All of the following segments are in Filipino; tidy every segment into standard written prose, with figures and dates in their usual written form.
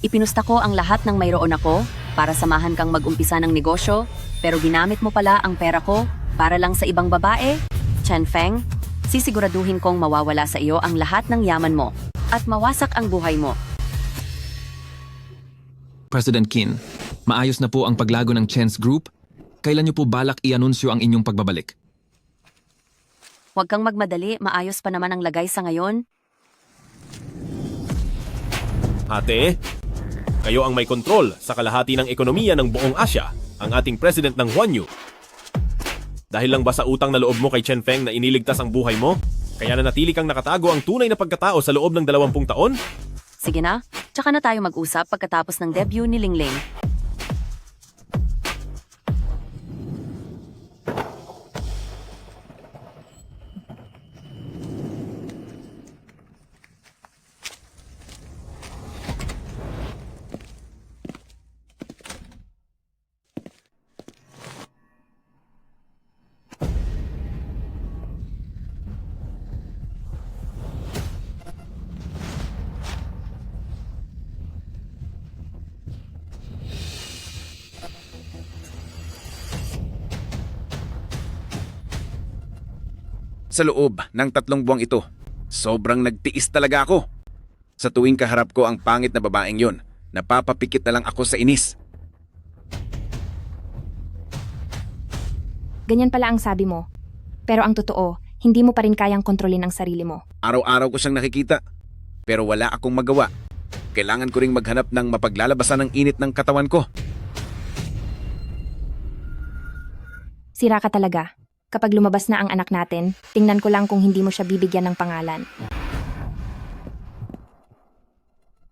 Ipinusta ko ang lahat ng mayroon ako para samahan kang mag-umpisa ng negosyo, pero ginamit mo pala ang pera ko para lang sa ibang babae? Chen Feng, sisiguraduhin kong mawawala sa iyo ang lahat ng yaman mo at mawasak ang buhay mo. President Qin, maayos na po ang paglago ng Chen's Group. Kailan niyo po balak i-anunsyo ang inyong pagbabalik? Huwag kang magmadali, maayos pa naman ang lagay sa ngayon. Ate, kayo ang may kontrol sa kalahati ng ekonomiya ng buong Asya, ang ating president ng Huanyu. Dahil lang ba sa utang na loob mo kay Chen Feng na iniligtas ang buhay mo? Kaya nanatili kang nakatago ang tunay na pagkatao sa loob ng 20 taon? Sige na, tsaka na tayo mag-usap pagkatapos ng debut ni Lingling. Sa loob ng 3 buwang ito, sobrang nagtiis talaga ako. Sa tuwing kaharap ko ang pangit na babaeng yon, napapapikit na lang ako sa inis. Ganyan pala ang sabi mo. Pero ang totoo, hindi mo pa rin kayang kontrolin ang sarili mo. Araw-araw ko siyang nakikita, pero wala akong magawa. Kailangan ko ring maghanap ng mapaglalabasan ng init ng katawan ko. Sira ka talaga. Kapag lumabas na ang anak natin, tingnan ko lang kung hindi mo siya bibigyan ng pangalan.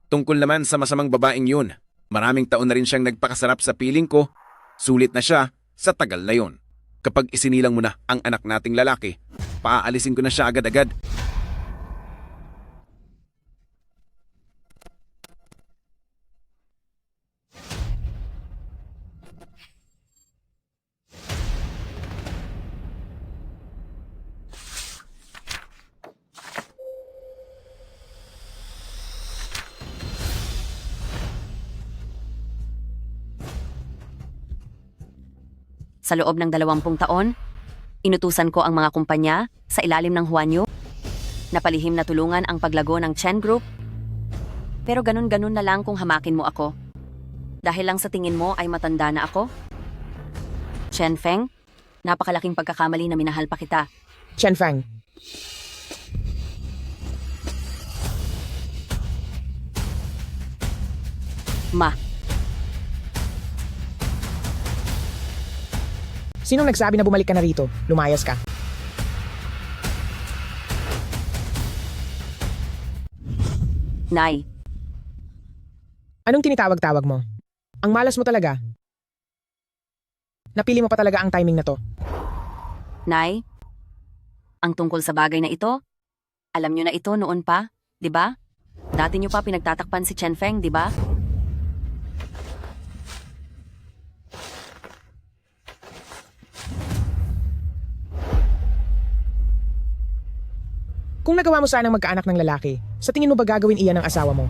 Tungkol naman sa masamang babaeng yun, maraming taon na rin siyang nagpakasarap sa piling ko. Sulit na siya sa tagal na yon. Kapag isinilang mo na ang anak nating lalaki, paaalisin ko na siya agad-agad. Sa loob ng 20 taon, inutusan ko ang mga kumpanya sa ilalim ng Huanyu na palihim na tulungan ang paglago ng Chen Group. Pero ganun-ganun na lang kung hamakin mo ako. Dahil lang sa tingin mo ay matanda na ako? Chen Feng, napakalaking pagkakamali na minahal pa kita. Chen Feng, Ma, sinong nagsabi na bumalik ka na rito? Lumayas ka. Nay, Anong tinitawag-tawag mo? Ang malas mo talaga. Napili mo pa talaga ang timing na to. Nay, ang tungkol sa bagay na ito, alam nyo na ito noon pa, di ba? Dati nyo pa pinagtatakpan si Chen Feng, di ba? Kung nagawa mo sanang magkaanak ng lalaki, sa tingin mo ba gagawin iyan ng asawa mo?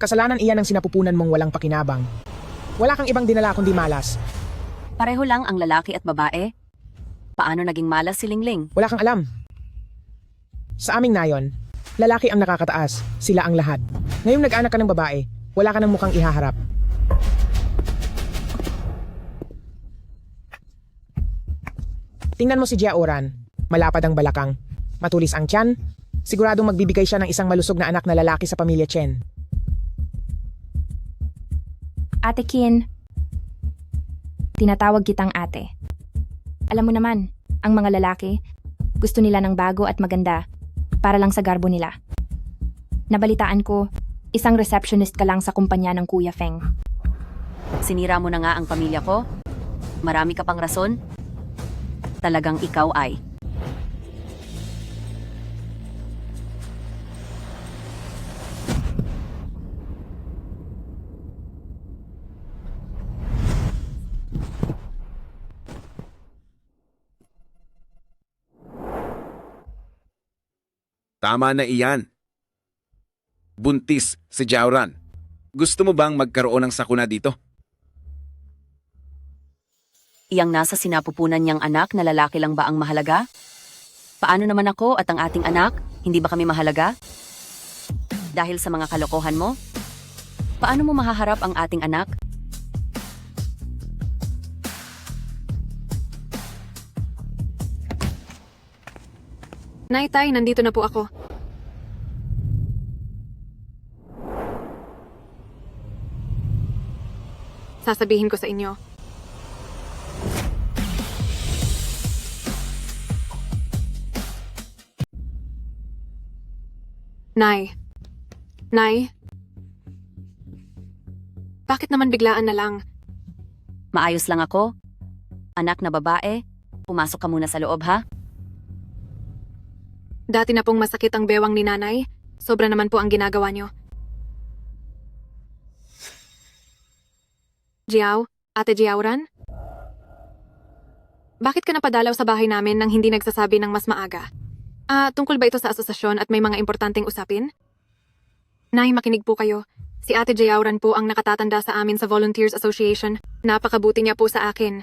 Kasalanan iyan ng sinapupunan mong walang pakinabang. Wala kang ibang dinala kundi malas. Pareho lang ang lalaki at babae. Paano naging malas si Lingling? Wala kang alam. Sa aming nayon, lalaki ang nakakataas, sila ang lahat. Ngayong nag-anak ka ng babae, wala ka ng mukhang ihaharap. Tingnan mo si Jia Oran, malapad ang balakang, matulis ang tiyan, siguradong magbibigay siya ng isang malusog na anak na lalaki sa pamilya Chen. Ate Qin, tinatawag kitang ate. Alam mo naman, ang mga lalaki, gusto nila ng bago at maganda para lang sa garbo nila. Nabalitaan ko, isang receptionist ka lang sa kumpanya ng Kuya Feng. Sinira mo na nga ang pamilya ko? Marami ka pang rason? Talagang ikaw ay. Tama na iyan. Buntis si Jiaoran. Gusto mo bang magkaroon ng sakuna dito? Iyang nasa sinapupunan niyang anak na lalaki lang ba ang mahalaga? Paano naman ako at ang ating anak? Hindi ba kami mahalaga? Dahil sa mga kalokohan mo? Paano mo mahaharap ang ating anak? Nay, Tay, nandito na po ako. Sasabihin ko sa inyo. Nay. Nay. Bakit naman biglaan na lang? Maayos lang ako? Anak na babae? Pumasok ka muna sa loob ha? Dati na pong masakit ang bewang ni nanay. Sobra naman po ang ginagawa niyo. Jiao? Ate Jiaoran? Bakit ka napadalaw sa bahay namin nang hindi nagsasabi ng mas maaga? Tungkol ba ito sa asosasyon at may mga importanteng usapin? Nay, makinig po kayo. Si Ate Jiaoran po ang nakatatanda sa amin sa Volunteers Association. Napakabuti niya po sa akin.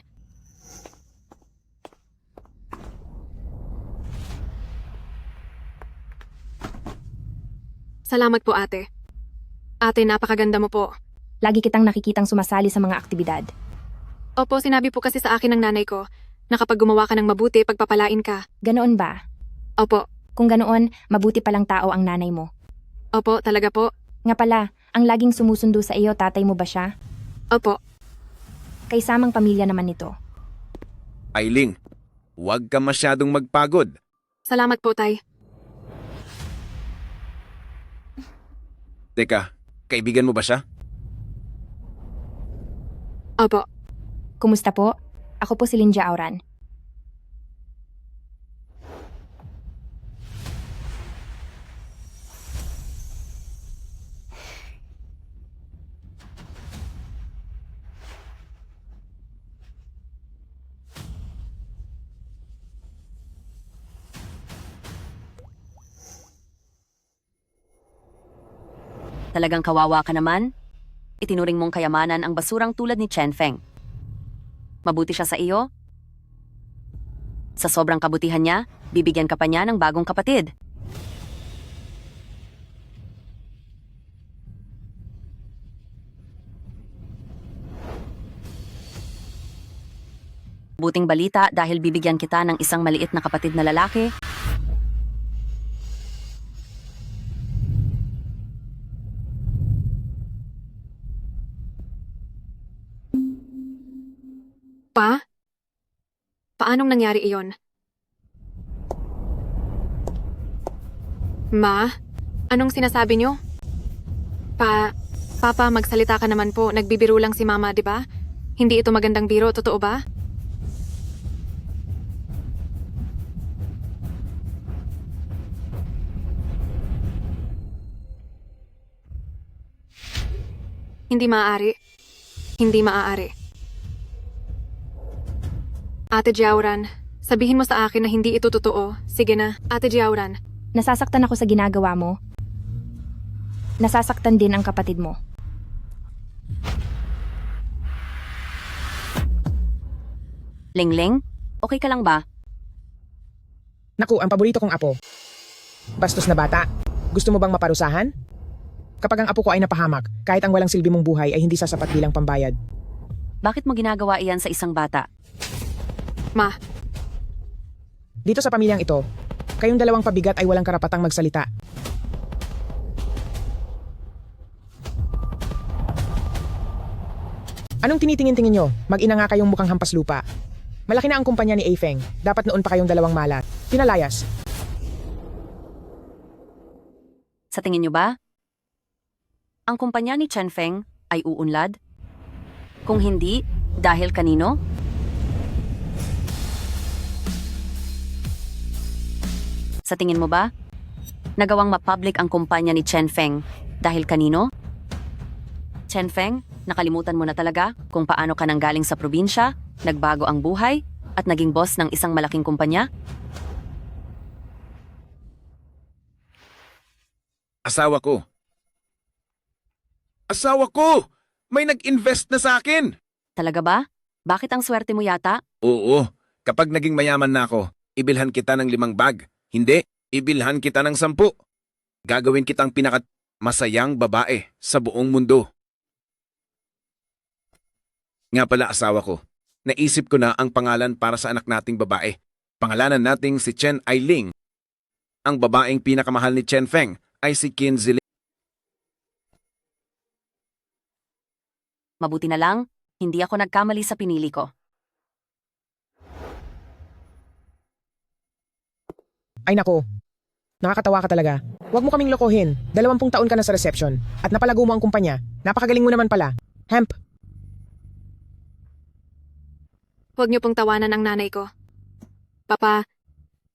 Salamat po, ate. Ate, napakaganda mo po. Lagi kitang nakikitang sumasali sa mga aktibidad. Opo, sinabi po kasi sa akin ng nanay ko na kapag gumawa ka ng mabuti, pagpapalain ka. Ganoon ba? Opo. Kung ganoon, mabuti palang tao ang nanay mo. Opo, talaga po. Nga pala, ang laging sumusundo sa iyo, tatay mo ba siya? Opo. Kaysamang pamilya naman nito. Ailing, huwag ka masyadong magpagod. Salamat po, Tay. Teka, kaibigan mo ba siya? Opo. Kumusta po? Ako po si Linja Auran. Talagang kawawa ka naman? Itinuring mong kayamanan ang basurang tulad ni Chen Feng. Mabuti siya sa iyo? Sa sobrang kabutihan niya, bibigyan ka pa niya ng bagong kapatid. Buting balita dahil bibigyan kita ng isang maliit na kapatid na lalaki. Pa? Paanong nangyari iyon? Ma? Anong sinasabi niyo? Papa, magsalita ka naman po. Nagbibiro lang si Mama, di ba? Hindi ito magandang biro, totoo ba? Hindi maaari. Hindi maaari. Ate Jiaoran, sabihin mo sa akin na hindi ito totoo. Sige na, Ate Jiaoran. Nasasaktan ako sa ginagawa mo. Nasasaktan din ang kapatid mo. Lingling, okay ka lang ba? Naku, ang paborito kong apo. Bastos na bata. Gusto mo bang maparusahan? Kapag ang apo ko ay napahamak, kahit ang walang silbi mong buhay ay hindi sasapat bilang pambayad. Bakit mo ginagawa iyan sa isang bata? Ma, Dito sa pamilyang ito, kayong dalawang pabigat ay walang karapatang magsalita. Anong tinitingin-tingin nyo? Mag-ina nga kayong mukhang hampas lupa. Malaki na ang kumpanya ni Afeng. Dapat noon pa kayong dalawang malat. Pinalayas. Sa tingin niyo ba? Ang kumpanya ni Chen Feng ay uunlad? Kung hindi, dahil kanino? Sa tingin mo ba? Nagawang mapublic ang kumpanya ni Chen Feng dahil kanino? Chen Feng, nakalimutan mo na talaga kung paano ka nanggaling sa probinsya, nagbago ang buhay, at naging boss ng isang malaking kumpanya? Asawa ko. Asawa ko! May nag-invest na sa akin! Talaga ba? Bakit ang swerte mo yata? Oo, kapag naging mayaman na ako, ibilhan kita ng 5 bag. Hindi, ibilhan kita ng 10. Gagawin kitang masayang babae sa buong mundo. Nga pala asawa ko, naisip ko na ang pangalan para sa anak nating babae. Pangalanan nating si Chen Ailing. Ang babaeng pinakamahal ni Chen Feng ay si Qin Ziling. Mabuti na lang, hindi ako nagkamali sa pinili ko. Ay nako. Nakakatawa ka talaga. Huwag mo kaming lokohin. 20 taon ka na sa reception. At napalago mo ang kumpanya. Napakagaling mo naman pala. Hemp, Huwag niyo pong tawanan ang nanay ko. Papa,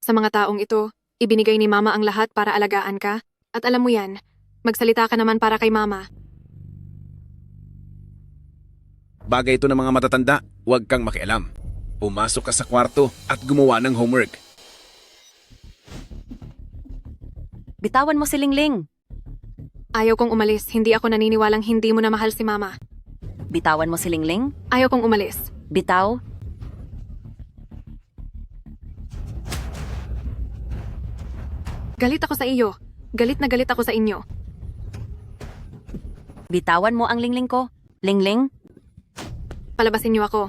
sa mga taong ito, ibinigay ni Mama ang lahat para alagaan ka. At alam mo yan, magsalita ka naman para kay Mama. Bagay ito ng mga matatanda, huwag kang makialam. Pumasok ka sa kwarto at gumawa ng homework. Bitawan mo si Lingling. Ayaw kong umalis, hindi ako naniniwalang hindi mo na mahal si Mama. Bitawan mo si Lingling. Ayaw kong umalis. Bitaw. Galit ako sa iyo. Galit na galit ako sa inyo. Bitawan mo ang Lingling ko. Lingling. Palabasin niyo ako.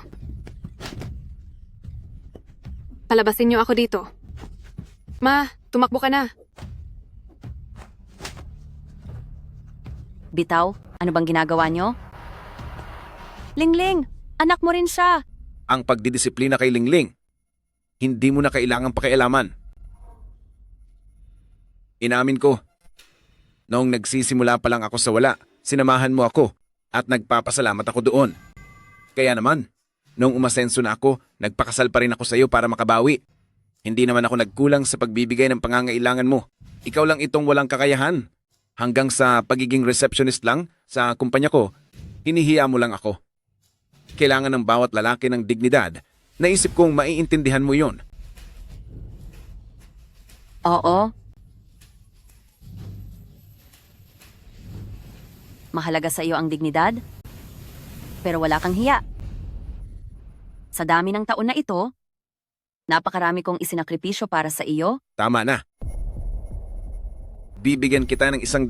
Palabasin niyo ako dito. Ma, tumakbo ka na. Bitaw, ano bang ginagawa nyo? Lingling, anak mo rin siya. Ang pagdidisiplina kay Lingling, hindi mo na kailangang pakialaman. Inamin ko, noong nagsisimula pa lang ako sa wala, sinamahan mo ako at nagpapasalamat ako doon. Kaya naman, noong umasenso na ako, nagpakasal pa rin ako sa iyo para makabawi. Hindi naman ako nagkulang sa pagbibigay ng pangangailangan mo. Ikaw lang itong walang kakayahan. Hanggang sa pagiging receptionist lang sa kumpanya ko, hinihiya mo lang ako. Kailangan ng bawat lalaki ng dignidad. Naisip kong maiintindihan mo yon. Oo. Mahalaga sa iyo ang dignidad, pero wala kang hiya. Sa dami ng taon na ito, napakarami kong isinakripisyo para sa iyo. Tama na. Bibigyan kita ng $100,000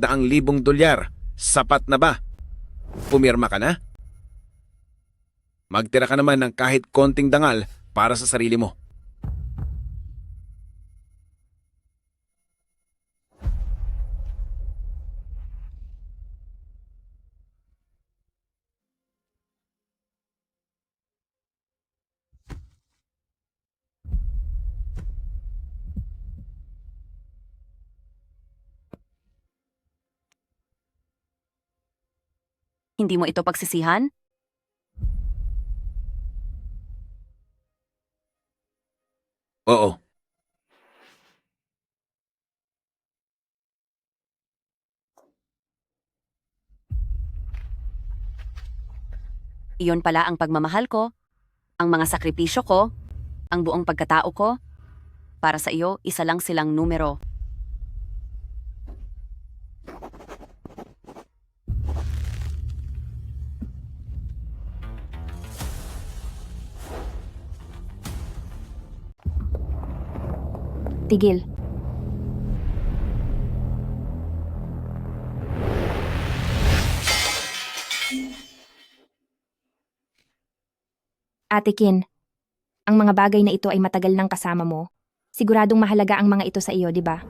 Sapat na ba? Pumirma ka na? Magtira ka naman ng kahit konting dangal para sa sarili mo. Hindi mo ito pagsisihan? Oo. Iyon pala ang pagmamahal ko, ang mga sakripisyo ko, ang buong pagkatao ko. Para sa iyo, isa lang silang numero. Tigil. Ate Kin, ang mga bagay na ito ay matagal nang kasama mo. Siguradong mahalaga ang mga ito sa iyo, di ba?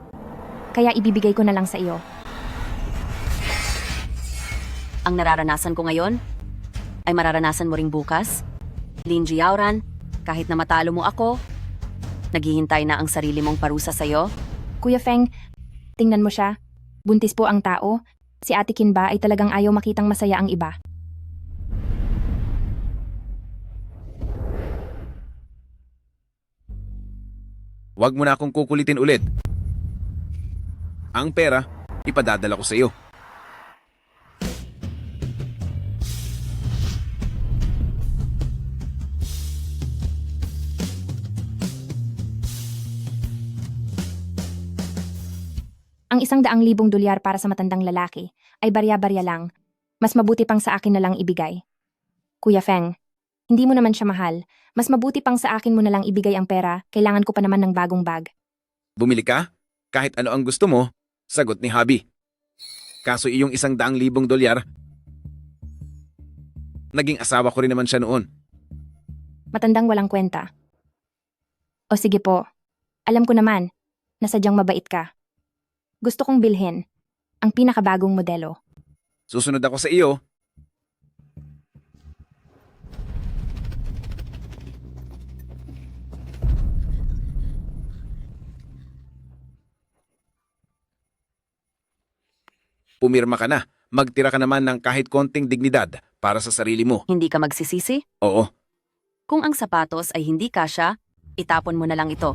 Kaya ibibigay ko na lang sa iyo. Ang nararanasan ko ngayon ay mararanasan mo ring bukas. Lin Jiaoran, kahit na matalo mo ako, naghihintay na ang sarili mong parusa sa'yo. Kuya Feng, tingnan mo siya. Buntis po ang tao. Si Ate Kin ba ay talagang ayaw makitang masaya ang iba? Huwag mo na akong kukulitin ulit. Ang pera, ipadadala ko sa iyo. Ang $100,000 para sa matandang lalaki ay barya-barya lang. Mas mabuti pang sa akin na lang ibigay. Kuya Feng, hindi mo naman siya mahal. Mas mabuti pang sa akin mo na lang ibigay ang pera, kailangan ko pa naman ng bagong bag. Bumili ka? Kahit ano ang gusto mo, sagot ni Hubby. Kaso iyong $100,000, naging asawa ko rin naman siya noon. Matandang walang kwenta. O sige po, alam ko naman na sadyang mabait ka. Gusto kong bilhin ang pinakabagong modelo. Susunod ako sa iyo. Pumirma ka na. Magtira ka naman ng kahit konting dignidad para sa sarili mo. Hindi ka magsisisi? Oo. Kung ang sapatos ay hindi kasya, itapon mo na lang ito.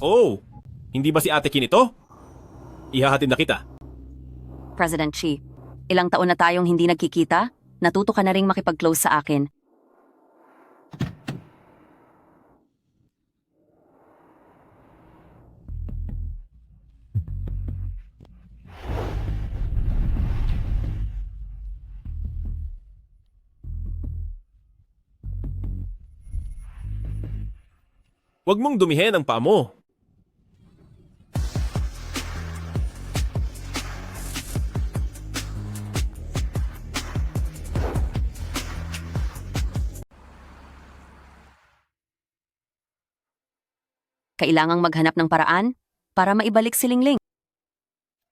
Oh, hindi ba si Ate Kin ito? Ihahatid na kita. President Xi, ilang taon na tayong hindi nagkikita? Natuto ka na ring makipag-close sa akin. Huwag mong dumihin ang paa mo. Kailangang maghanap ng paraan para maibalik si Lingling.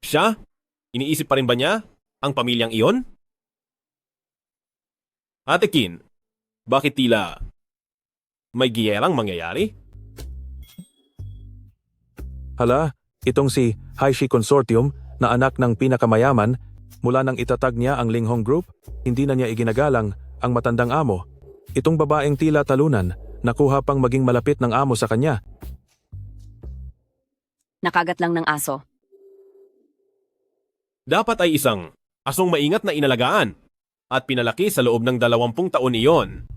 Siya? Iniisip pa rin ba niya ang pamilyang iyon? Ate Kin, bakit tila may giyerang mangyayari? Hala, itong si Haishi Consortium na anak ng pinakamayaman mula nang itatag niya ang Linghong Group, hindi na niya iginagalang ang matandang amo. Itong babaeng tila talunan, nakuha pang maging malapit ng amo sa kanya. Nakagat lang ng aso. Dapat ay isang asong maingat na inalagaan at pinalaki sa loob ng 20 taon iyon.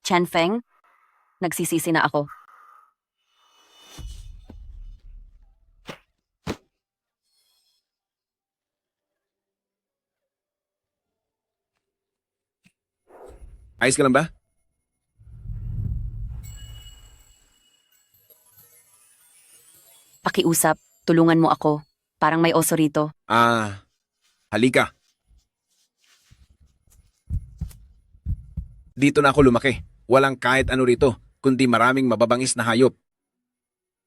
Chen Feng, nagsisisi na ako. Ayos ka lang ba? Pakiusap, tulungan mo ako. Parang may oso rito. Halika. Dito na ako lumaki. Walang kahit ano rito, kundi maraming mababangis na hayop.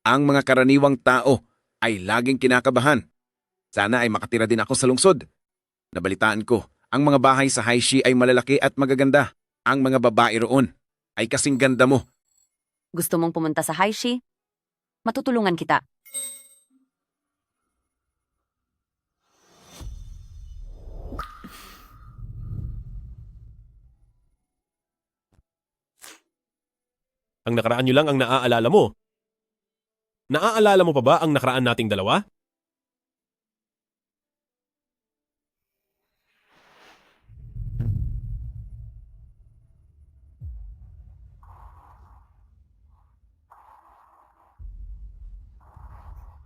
Ang mga karaniwang tao ay laging kinakabahan. Sana ay makatira din ako sa lungsod. Nabalitaan ko, ang mga bahay sa Haishi ay malalaki at magaganda. Ang mga babae roon ay kasing ganda mo. Gusto mong pumunta sa Haishi? Matutulungan kita. Ang nakaraan nyo lang ang naaalala mo. Naaalala mo pa ba ang nakaraan nating dalawa?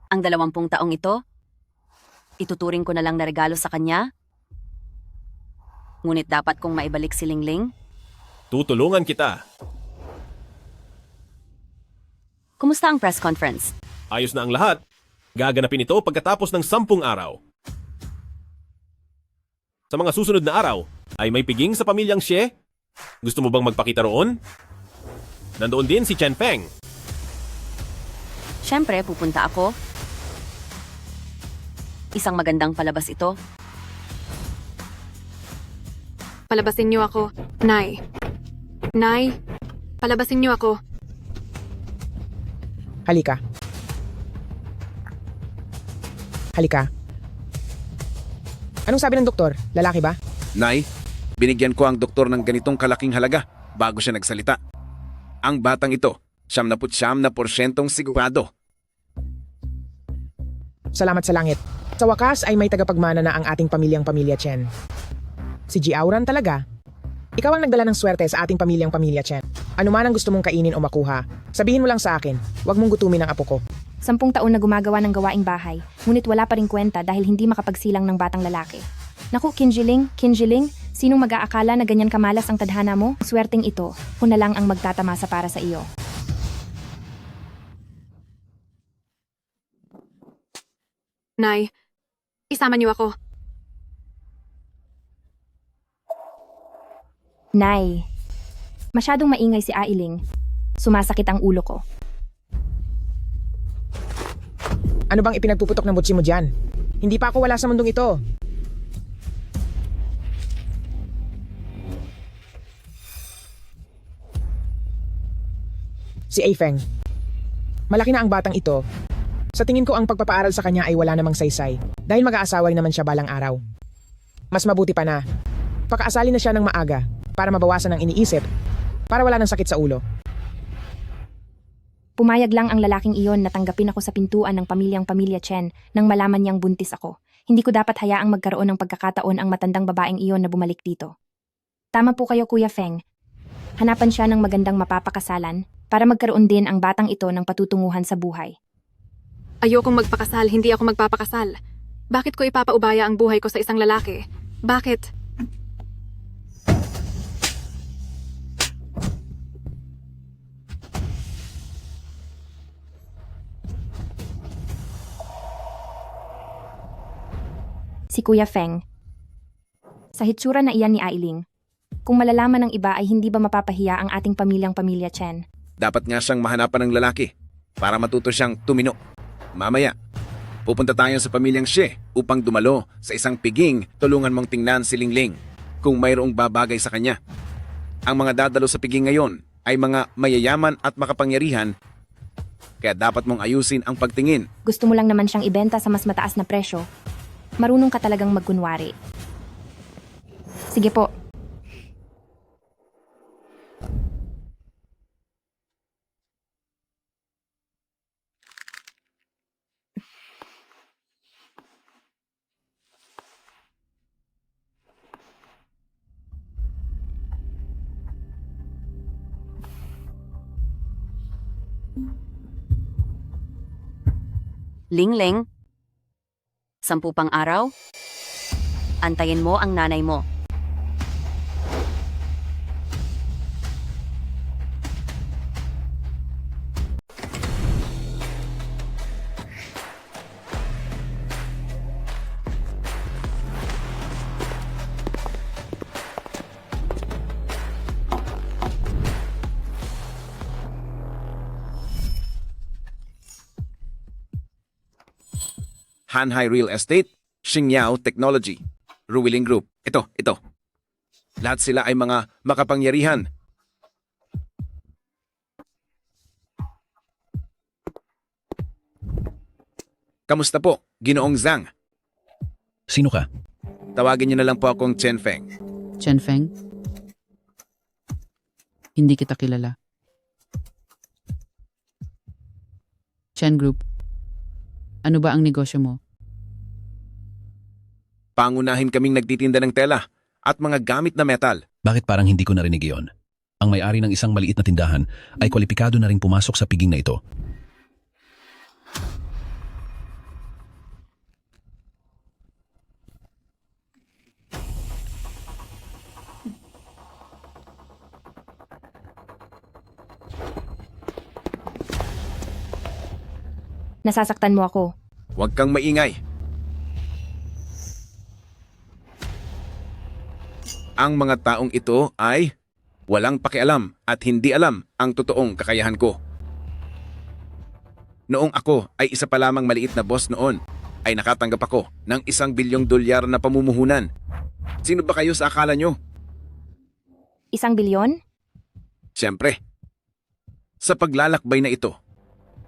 Ang 20 taong ito, ituturing ko na lang na regalo sa kanya. Ngunit dapat kong maibalik si Lingling. Tutulungan kita. Kumusta ang press conference? Ayos na ang lahat. Gaganapin ito pagkatapos ng 10 araw. Sa mga susunod na araw, ay may piging sa pamilyang Xie? Gusto mo bang magpakita roon? Nandoon din si Chen Feng. Siyempre, pupunta ako. Isang magandang palabas ito. Palabasin niyo ako, Nay. Nay, palabasin niyo ako. Halika. Halika. Anong sabi ng doktor? Lalaki ba? Nay, binigyan ko ang doktor ng ganitong kalaking halaga bago siya nagsalita. Ang batang ito, 99% sigurado. Salamat sa langit. Sa wakas ay may tagapagmana na ang ating pamilya Chen. Si Ji Auran talaga. Ikaw ang nagdala ng swerte sa ating pamilya Chen. Ano man ang gusto mong kainin o makuha, sabihin mo lang sa akin. Huwag mong gutumin ang apo ko. 10 taon na gumagawa ng gawaing bahay, ngunit wala pa ring kwenta dahil hindi makapagsilang ng batang lalaki. Naku, Kinjiling, sinong mag-aakala na ganyan kamalas ang tadhana mo? Swerteng ito, kung na lang ang magtatamasa para sa iyo. Nay, isama niyo ako. Nay, masyadong maingay si Ailing. Sumasakit ang ulo ko. Ano bang ipinagpuputok ng butsi mo dyan? Hindi pa ako wala sa mundong ito. Si Afeng. Malaki na ang batang ito. Sa tingin ko ang pagpapaaral sa kanya ay wala namang saysay dahil mag-aasaway naman siya balang araw. Mas mabuti pa na, pakaasali na siya ng maaga para mabawasan ang iniisip, para wala ng sakit sa ulo. Pumayag lang ang lalaking iyon na tanggapin ako sa pintuan ng pamilya Chen nang malaman niyang buntis ako. Hindi ko dapat hayaang magkaroon ng pagkakataon ang matandang babaeng iyon na bumalik dito. Tama po kayo, Kuya Feng. Hanapan siya ng magandang mapapakasalan para magkaroon din ang batang ito ng patutunguhan sa buhay. Ayokong magpakasal, hindi ako magpapakasal. Bakit ko ipapaubaya ang buhay ko sa isang lalaki? Bakit? Si Kuya Feng. Sa hitsura na iyan ni Ailing, kung malalaman ng iba ay hindi ba mapapahiya ang ating pamilya Chen? Dapat nga siyang mahanapan ng lalaki para matuto siyang tumino. Mamaya, pupunta tayo sa pamilyang Xie upang dumalo sa isang piging. Tulungan mong tingnan si Lingling kung mayroong babagay sa kanya. Ang mga dadalo sa piging ngayon ay mga mayayaman at makapangyarihan, kaya dapat mong ayusin ang pagtingin. Gusto mo lang naman siyang ibenta sa mas mataas na presyo. Marunong ka talagang magkunwari. Sige po. Lingling, 10 pang araw, antayin mo ang nanay mo. Hanhai Real Estate, Xingyao Technology, Ruiling Group. Ito. Lahat sila ay mga makapangyarihan. Kamusta po, Ginoong Zhang? Sino ka? Tawagin niyo na lang po akong Chen Feng. Chen Feng? Hindi kita kilala. Chen Group. Ano ba ang negosyo mo? Pangunahin kaming nagtitinda ng tela at mga gamit na metal. Bakit parang hindi ko narinig iyon? Ang may-ari ng isang maliit na tindahan ay kwalipikado na rin pumasok sa piging na ito. Nasasaktan mo ako. Huwag kang maingay. Ang mga taong ito ay walang pakialam at hindi alam ang totoong kakayahan ko. Noong ako ay isa pa lamang maliit na boss noon, ay nakatanggap ako ng $1 bilyong na pamumuhunan. Sino ba kayo sa akala nyo? 1 bilyon? Siyempre. Sa paglalakbay na ito,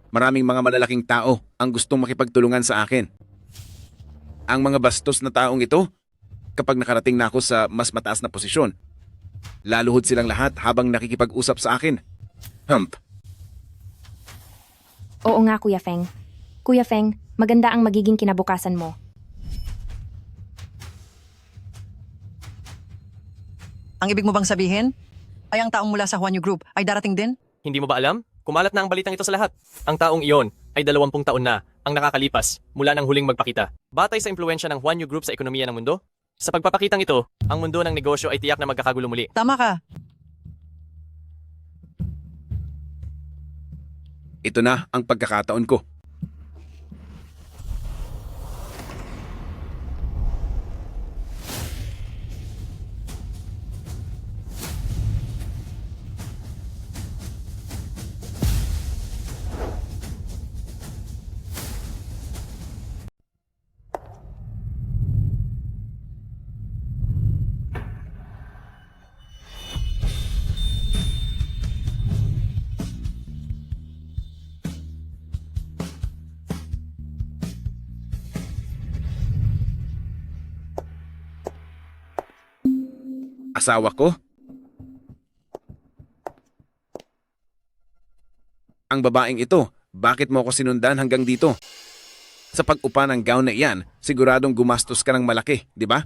maraming mga malalaking tao ang gustong makipagtulungan sa akin. ang mga bastos na taong ito kapag nakarating na ako sa mas mataas na posisyon. Laluhod silang lahat habang nakikipag-usap sa akin. Hump. Oo nga, Kuya Feng. Kuya Feng, maganda ang magiging kinabukasan mo. Ang ibig mo bang sabihin ay ang taong mula sa Huanyu Group ay darating din? Hindi mo ba alam? Kumalat na ang balitang ito sa lahat. Ang taong iyon ay 20 taon na ang nakakalipas mula nang huling magpakita. Batay sa impluensya ng Huanyu Group sa ekonomiya ng mundo, sa pagpapakitang ito, ang mundo ng negosyo ay tiyak na magkakagulo muli. Tama ka. Ito na ang pagkakataon ko. Asawa ko? Ang babaeng ito, bakit mo ako sinundan hanggang dito? Sa pag-upa ng gown na iyan, siguradong gumastos ka ng malaki, di ba?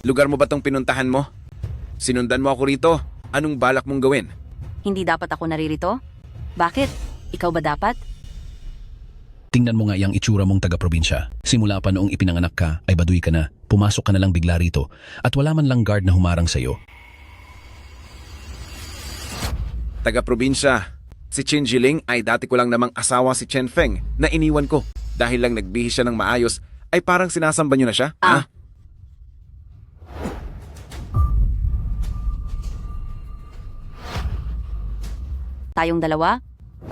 Lugar mo ba tong pinuntahan mo? Sinundan mo ako rito? Anong balak mong gawin? Hindi dapat ako naririto? Bakit? Ikaw ba dapat? Tingnan mo nga yung itsura mong taga-probinsya. Simula pa noong ipinanganak ka, ay baduy ka na. Pumasok ka na lang bigla rito. At wala man lang guard na humarang sa'yo. Taga-probinsya. Si Qin Jiling ay dati ko lang namang asawa si Chen Feng na iniwan ko. Dahil lang nagbihis siya ng maayos, ay parang sinasamba niyo na siya? Ha? Tayong dalawa?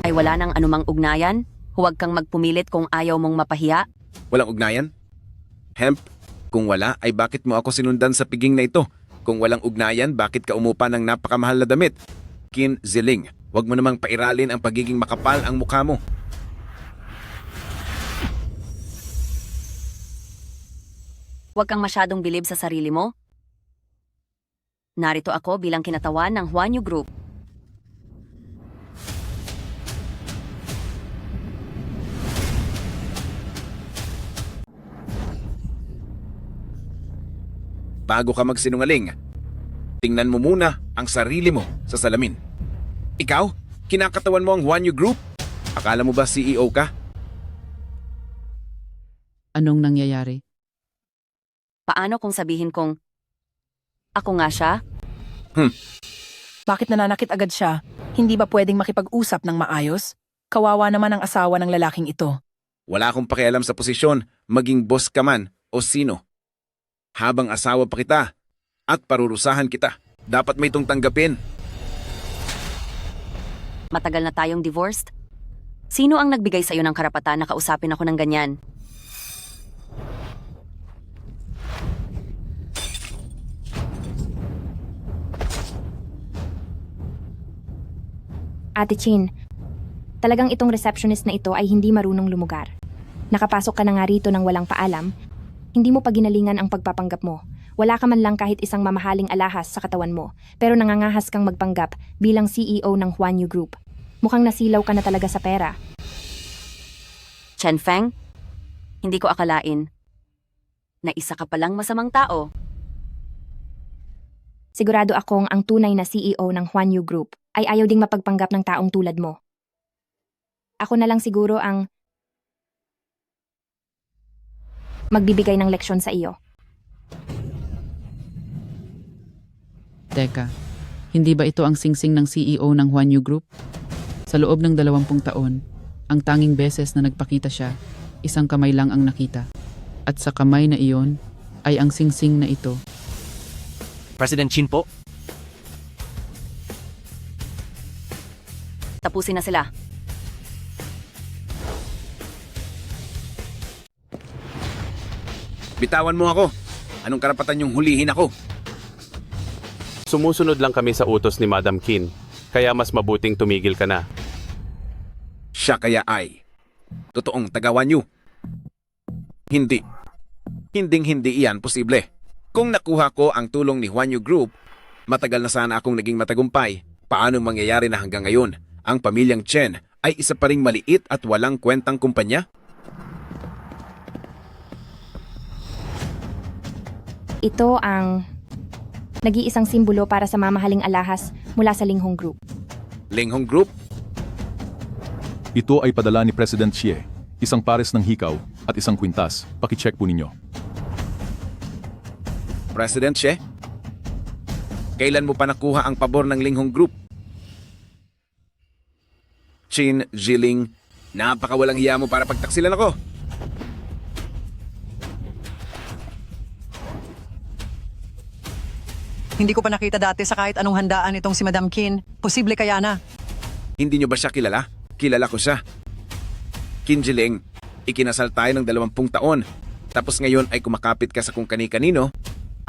Ay wala nang anumang ugnayan? Huwag kang magpumilit kung ayaw mong mapahiya. Walang ugnayan? Hemp, kung wala ay bakit mo ako sinundan sa piging na ito? Kung walang ugnayan, bakit ka umupa ng napakamahal na damit? Qin Ziling, huwag mo namang pairalin ang pagiging makapal ang mukha mo. Huwag kang masyadong bilib sa sarili mo. Narito ako bilang kinatawan ng Huanyu Group. Bago ka magsinungaling, tingnan mo muna ang sarili mo sa salamin. Ikaw, kinakatawan mo ang Huanyu Group? Akala mo ba CEO ka? Anong nangyayari? Paano kung sabihin kong, ako nga siya? Bakit nananakit agad siya? Hindi ba pwedeng makipag-usap ng maayos? Kawawa naman ang asawa ng lalaking ito. Wala akong pakialam sa posisyon, maging boss ka man o sino. Habang asawa pa kita at parurusahan kita, dapat may itong tanggapin. Matagal na tayong divorced? Sino ang nagbigay sa'yo ng karapatan na kausapin ako ng ganyan? Ate Chin, talagang itong receptionist na ito ay hindi marunong lumugar. Nakapasok ka na nga rito ng walang paalam, hindi mo pa ginalingan ang pagpapanggap mo. Wala ka man lang kahit isang mamahaling alahas sa katawan mo, pero nangangahas kang magpanggap bilang CEO ng Huanyu Group. Mukhang nasilaw ka na talaga sa pera. Chen Feng, hindi ko akalain na isa ka palang masamang tao. Sigurado akong ang tunay na CEO ng Huanyu Group ay ayaw ding mapagpanggap ng taong tulad mo. Ako na lang siguro ang magbibigay ng leksyon sa iyo. Teka, hindi ba ito ang singsing ng CEO ng Huanyu Group? Sa loob ng 20 taon, ang tanging beses na nagpakita siya, isang kamay lang ang nakita. At sa kamay na iyon, ay ang singsing na ito. President Qin po, Tapusin na sila. Bitawan mo ako. Anong karapatan yung hulihin ako? Sumusunod lang kami sa utos ni Madam Qin, kaya mas mabuting tumigil ka na. Siya kaya ay. Totoong tagawan niyo. Hindi. Hinding-hindi iyan posible. Kung nakuha ko ang tulong ni Huanyu Group, matagal na sana akong naging matagumpay. Paano mangyayari na hanggang ngayon, ang pamilyang Chen ay isa pa ring maliit at walang kwentang kumpanya? Ito ang nag-iisang simbolo para sa mamahaling alahas mula sa Linghong Group. Linghong Group? Ito ay padala ni President Xie, isang pares ng hikaw at isang kwintas. Pakicheck po ninyo. President Xie? Kailan mo pa nakuha ang pabor ng Linghong Group? Chin Jiling, napakawalang hiya mo para pagtaksilan ako. Hindi ko pa nakita dati sa kahit anong handaan itong si Madam Qin. Posible kaya na? Hindi nyo ba siya kilala? Kilala ko siya. Qin Jiling, ikinasal tayo ng 20 taon. Tapos ngayon ay kumakapit ka sa kung kani-kanino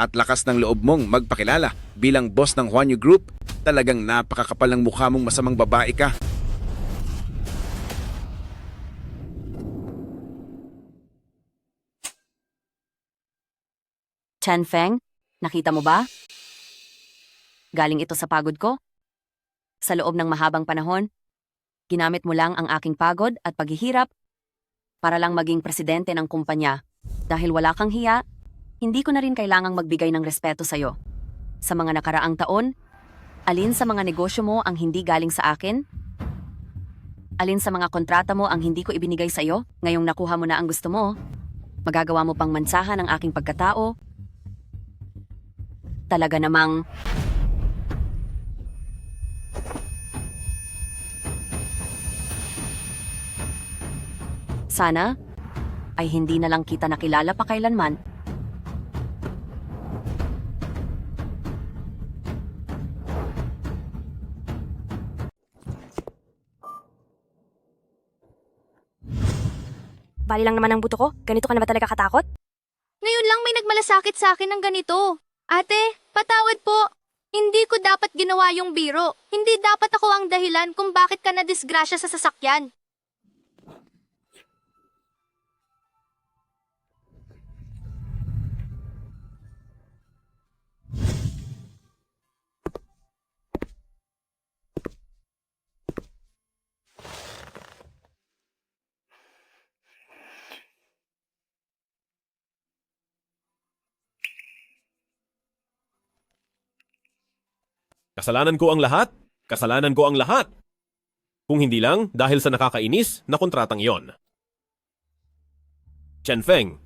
at lakas ng loob mong magpakilala bilang boss ng Huanyu Group. Talagang napakakapal ng mukha mong masamang babae ka. Chen Feng, nakita mo ba? Galing ito sa pagod ko. Sa loob ng mahabang panahon, ginamit mo lang ang aking pagod at paghihirap para lang maging presidente ng kumpanya. Dahil wala kang hiya, hindi ko na rin kailangang magbigay ng respeto sa'yo. Sa mga nakaraang taon, alin sa mga negosyo mo ang hindi galing sa akin? Alin sa mga kontrata mo ang hindi ko ibinigay sa'yo? Ngayong nakuha mo na ang gusto mo, magagawa mo pang mansahan ang aking pagkatao. Talaga namang... Sana ay hindi na lang kita nakilala pa kailanman. Bali lang naman ang buto ko. Ganito ka na ba talaga katakot? Ngayon lang may nagmalasakit sa akin ng ganito. Ate, patawad po. Hindi ko dapat ginawa yung biro. Hindi dapat ako ang dahilan kung bakit ka na-disgrasya sa sasakyan. Kasalanan ko ang lahat? Kasalanan ko ang lahat. Kung hindi lang dahil sa nakakainis na kontratang iyon. Chen Feng,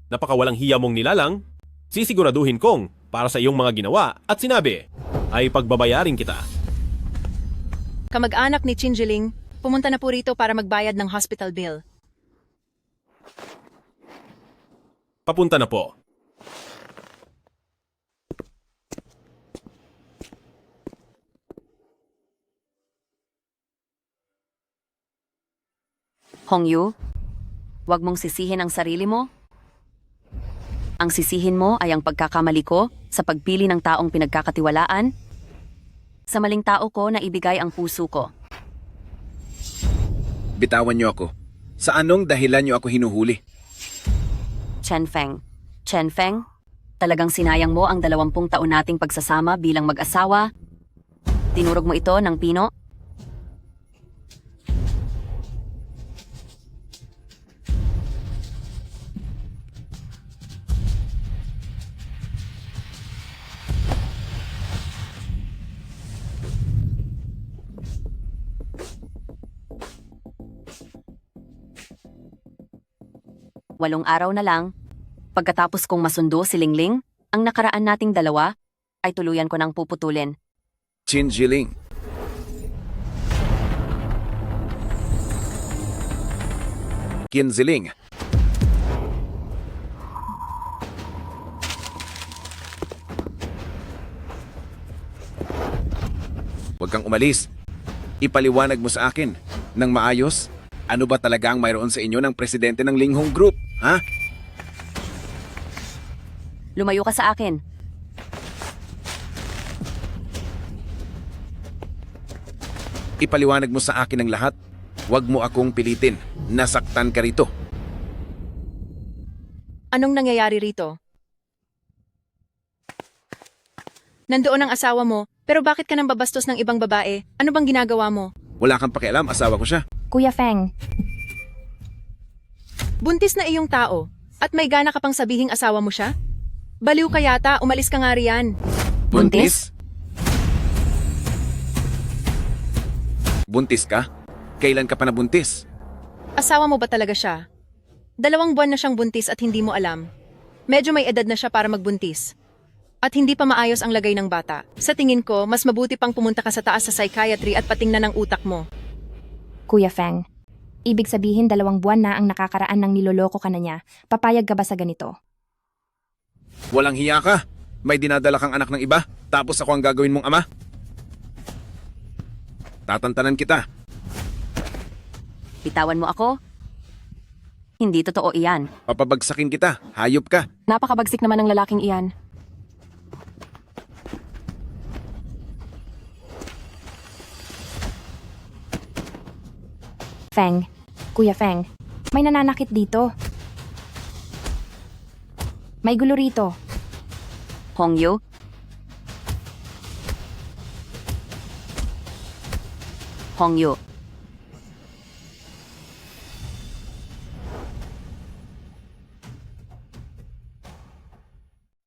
napakawalang hiya mong nilalang, sisiguraduhin kong para sa iyong mga ginawa at sinabi ay pagbabayarin kita. Kamag-anak ni Qin Jiling, pumunta na po rito para magbayad ng hospital bill. Papunta na po. Hongyu, huwag mong sisihin ang sarili mo. Ang sisihin mo ay ang pagkakamali ko sa pagpili ng taong pinagkakatiwalaan. Sa maling tao ko na ibigay ang puso ko. Bitawan niyo ako. Sa anong dahilan niyo ako hinuhuli? Chen Feng. Chen Feng, talagang sinayang mo ang 20 taon nating pagsasama bilang mag-asawa. Tinurog mo ito ng pino. Walong araw na lang, pagkatapos kong masundo si Lingling, ang nakaraan nating dalawa, ay tuluyan ko nang puputulin. Qin Jiling. Qin Ziling. Huwag kang umalis. Ipaliwanag mo sa akin ng maayos. Ano ba talaga ang mayroon sa inyo ng presidente ng Linghong Group, ha? Lumayo ka sa akin. Ipaliwanag mo sa akin ang lahat. Huwag mo akong pilitin. Nasaktan ka rito. Anong nangyayari rito? Nandoon ang asawa mo, pero bakit ka nang babastos ng ibang babae? Ano bang ginagawa mo? Wala kang pakialam, asawa ko siya. Kuya Feng, Buntis na iyong tao, at may gana ka pang sabihing asawa mo siya? Baliw ka yata, umalis ka nga riyan. Buntis? Buntis ka? Kailan ka pa nabuntis? Asawa mo ba talaga siya? 2 buwan na siyang buntis at hindi mo alam. Medyo may edad na siya para magbuntis. At hindi pa maayos ang lagay ng bata. Sa tingin ko, mas mabuti pang pumunta ka sa taas sa psychiatry at patingnan ang utak mo. Kuya Feng, ibig sabihin 2 buwan na ang nakakaraan ng niloloko ka na niya. Papayag ka ba sa ganito? Walang hiya ka. May dinadala kang anak ng iba, tapos ako ang gagawin mong ama. Tatantanan kita. Bitawan mo ako? Hindi totoo iyan. Papabagsakin kita. Hayop ka. Napakabagsik naman ng lalaking iyan. Feng, Kuya Feng, may nananakit dito. May gulo rito. Hongyu? Hongyu.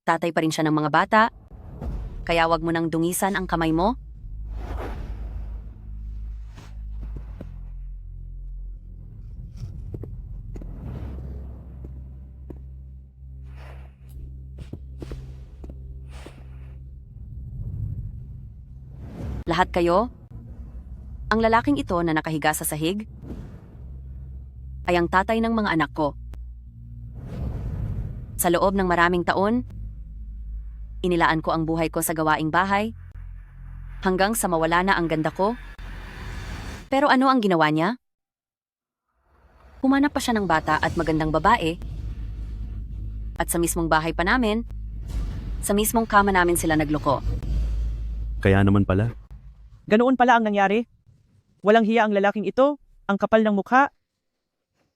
Tatay pa rin siya ng mga bata, kaya wag mo nang dungisan ang kamay mo. Lahat kayo? Ang lalaking ito na nakahiga sa sahig ay ang tatay ng mga anak ko. Sa loob ng maraming taon, inilaan ko ang buhay ko sa gawaing bahay hanggang sa mawala na ang ganda ko. Pero ano ang ginawa niya? Humanap pa siya ng bata at magandang babae at sa mismong bahay pa namin, sa mismong kama namin sila nagloko. Kaya naman pala. Ganoon pala ang nangyari. Walang hiya ang lalaking ito, ang kapal ng mukha.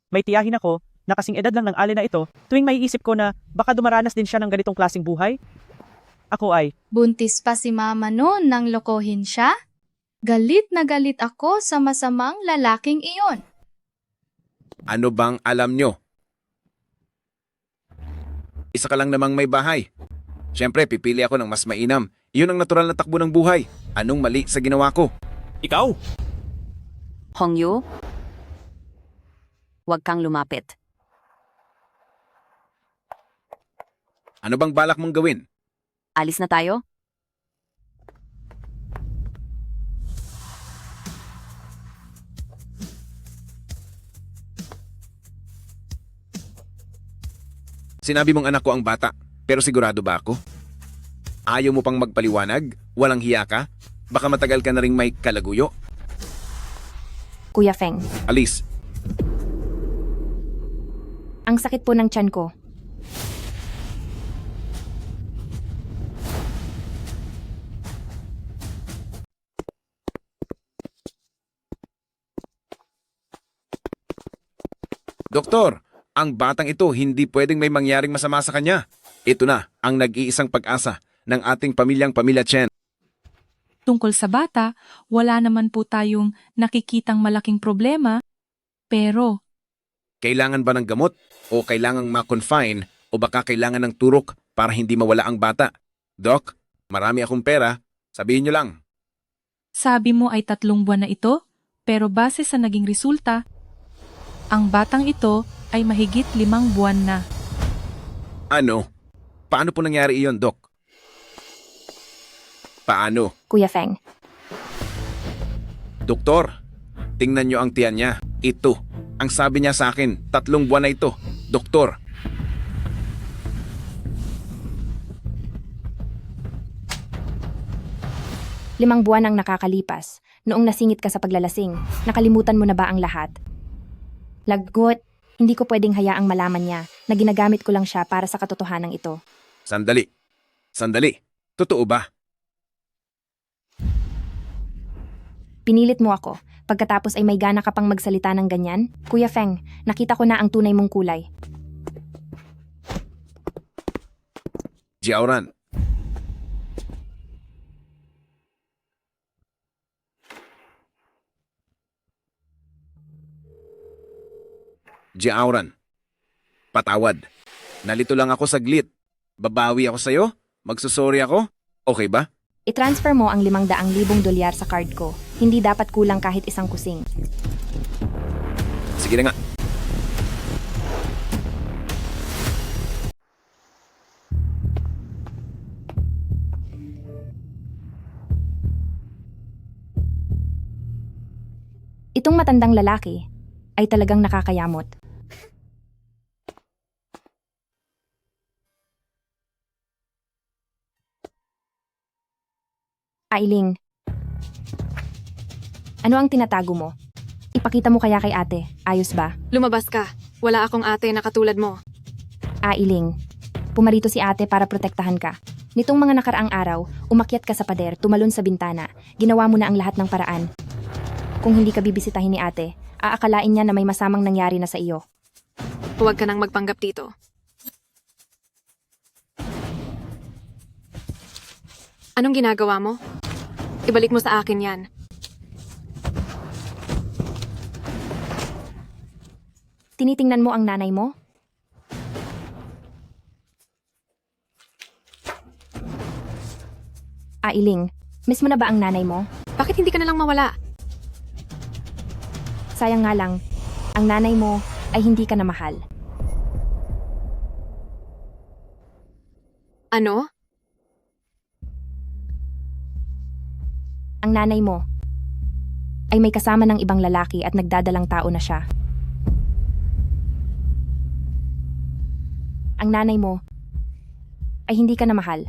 May tiyahin ako na kasing edad lang ng ale na ito tuwing maiisip ko na baka dumaranas din siya ng ganitong klaseng buhay. Ako ay, Buntis pa si mama noon nang lokohin siya? Galit na galit ako sa masamang lalaking iyon. Ano bang alam nyo? Isa ka lang namang may bahay. Siyempre, pipili ako ng mas mainam. Iyon ang natural na takbo ng buhay. Anong mali sa ginawa ko? Ikaw? Hongyu, huwag kang lumapit. Ano bang balak mong gawin? Alis na tayo? Sinabi mong anak ko ang bata, pero sigurado ba ako? Ayaw mo pang magpaliwanag? Walang hiya ka? Baka matagal ka na ring may kalaguyo? Kuya Feng, Alis, ang sakit po ng tiyan ko. Doktor, ang batang ito hindi pwedeng may mangyaring masama sa kanya. Ito na ang nag-iisang pag-asa ng ating pamilya Chen. Tungkol sa bata, wala naman po tayong nakikitang malaking problema, pero Kailangan ba ng gamot? O kailangang ma-confine? O baka kailangan ng turok para hindi mawala ang bata? Doc, marami akong pera. Sabihin nyo lang. sabi mo ay 3 buwan na ito, pero base sa naging resulta, ang batang ito ay mahigit 5 buwan na. Ano? Paano po nangyari iyon, Doc? Paano? Kuya Feng, Doktor, tingnan nyo ang tiyan niya. Ito. Ang sabi niya sa akin, 3 buwan na ito. Doktor. Limang buwan ang nakakalipas. Noong nasingit ka sa paglalasing, nakalimutan mo na ba ang lahat? Lagot, hindi ko pwedeng hayaang malaman niya na ginagamit ko lang siya para sa katotohanan ito. Sandali. Sandali. Totoo ba? Pinilit mo ako. Pagkatapos ay may gana ka pang magsalita ng ganyan? Kuya Feng, nakita ko na ang tunay mong kulay. Jiaoran. Jiaoran. Patawad. Nalito lang ako saglit. Babawi ako sa'yo? Magsusorry ako? Okay ba? I-transfer mo ang 500,000 dolyar sa card ko. Hindi dapat kulang kahit isang kusing. Sige na nga. Itong matandang lalaki ay talagang nakakayamot. Ailing, ano ang tinatago mo? Ipakita mo kaya kay ate, ayos ba? Lumabas ka. Wala akong ate na katulad mo. Ailing, pumarito si ate para protektahan ka. Nitong mga nakaraang araw, umakyat ka sa pader, tumalon sa bintana. Ginawa mo na ang lahat ng paraan. Kung hindi ka bibisitahin ni ate, aakalain niya na may masamang nangyari na sa iyo. Huwag ka nang magpanggap dito. Anong ginagawa mo? Ibalik mo sa akin yan. Tinitingnan mo ang nanay mo? Ailing, miss mo na ba ang nanay mo? Bakit hindi ka nalang mawala? Sayang nga lang, ang nanay mo ay hindi ka na mahal. Ano? Ang nanay mo ay may kasama ng ibang lalaki at nagdadalang tao na siya. Ang nanay mo ay hindi ka na mahal.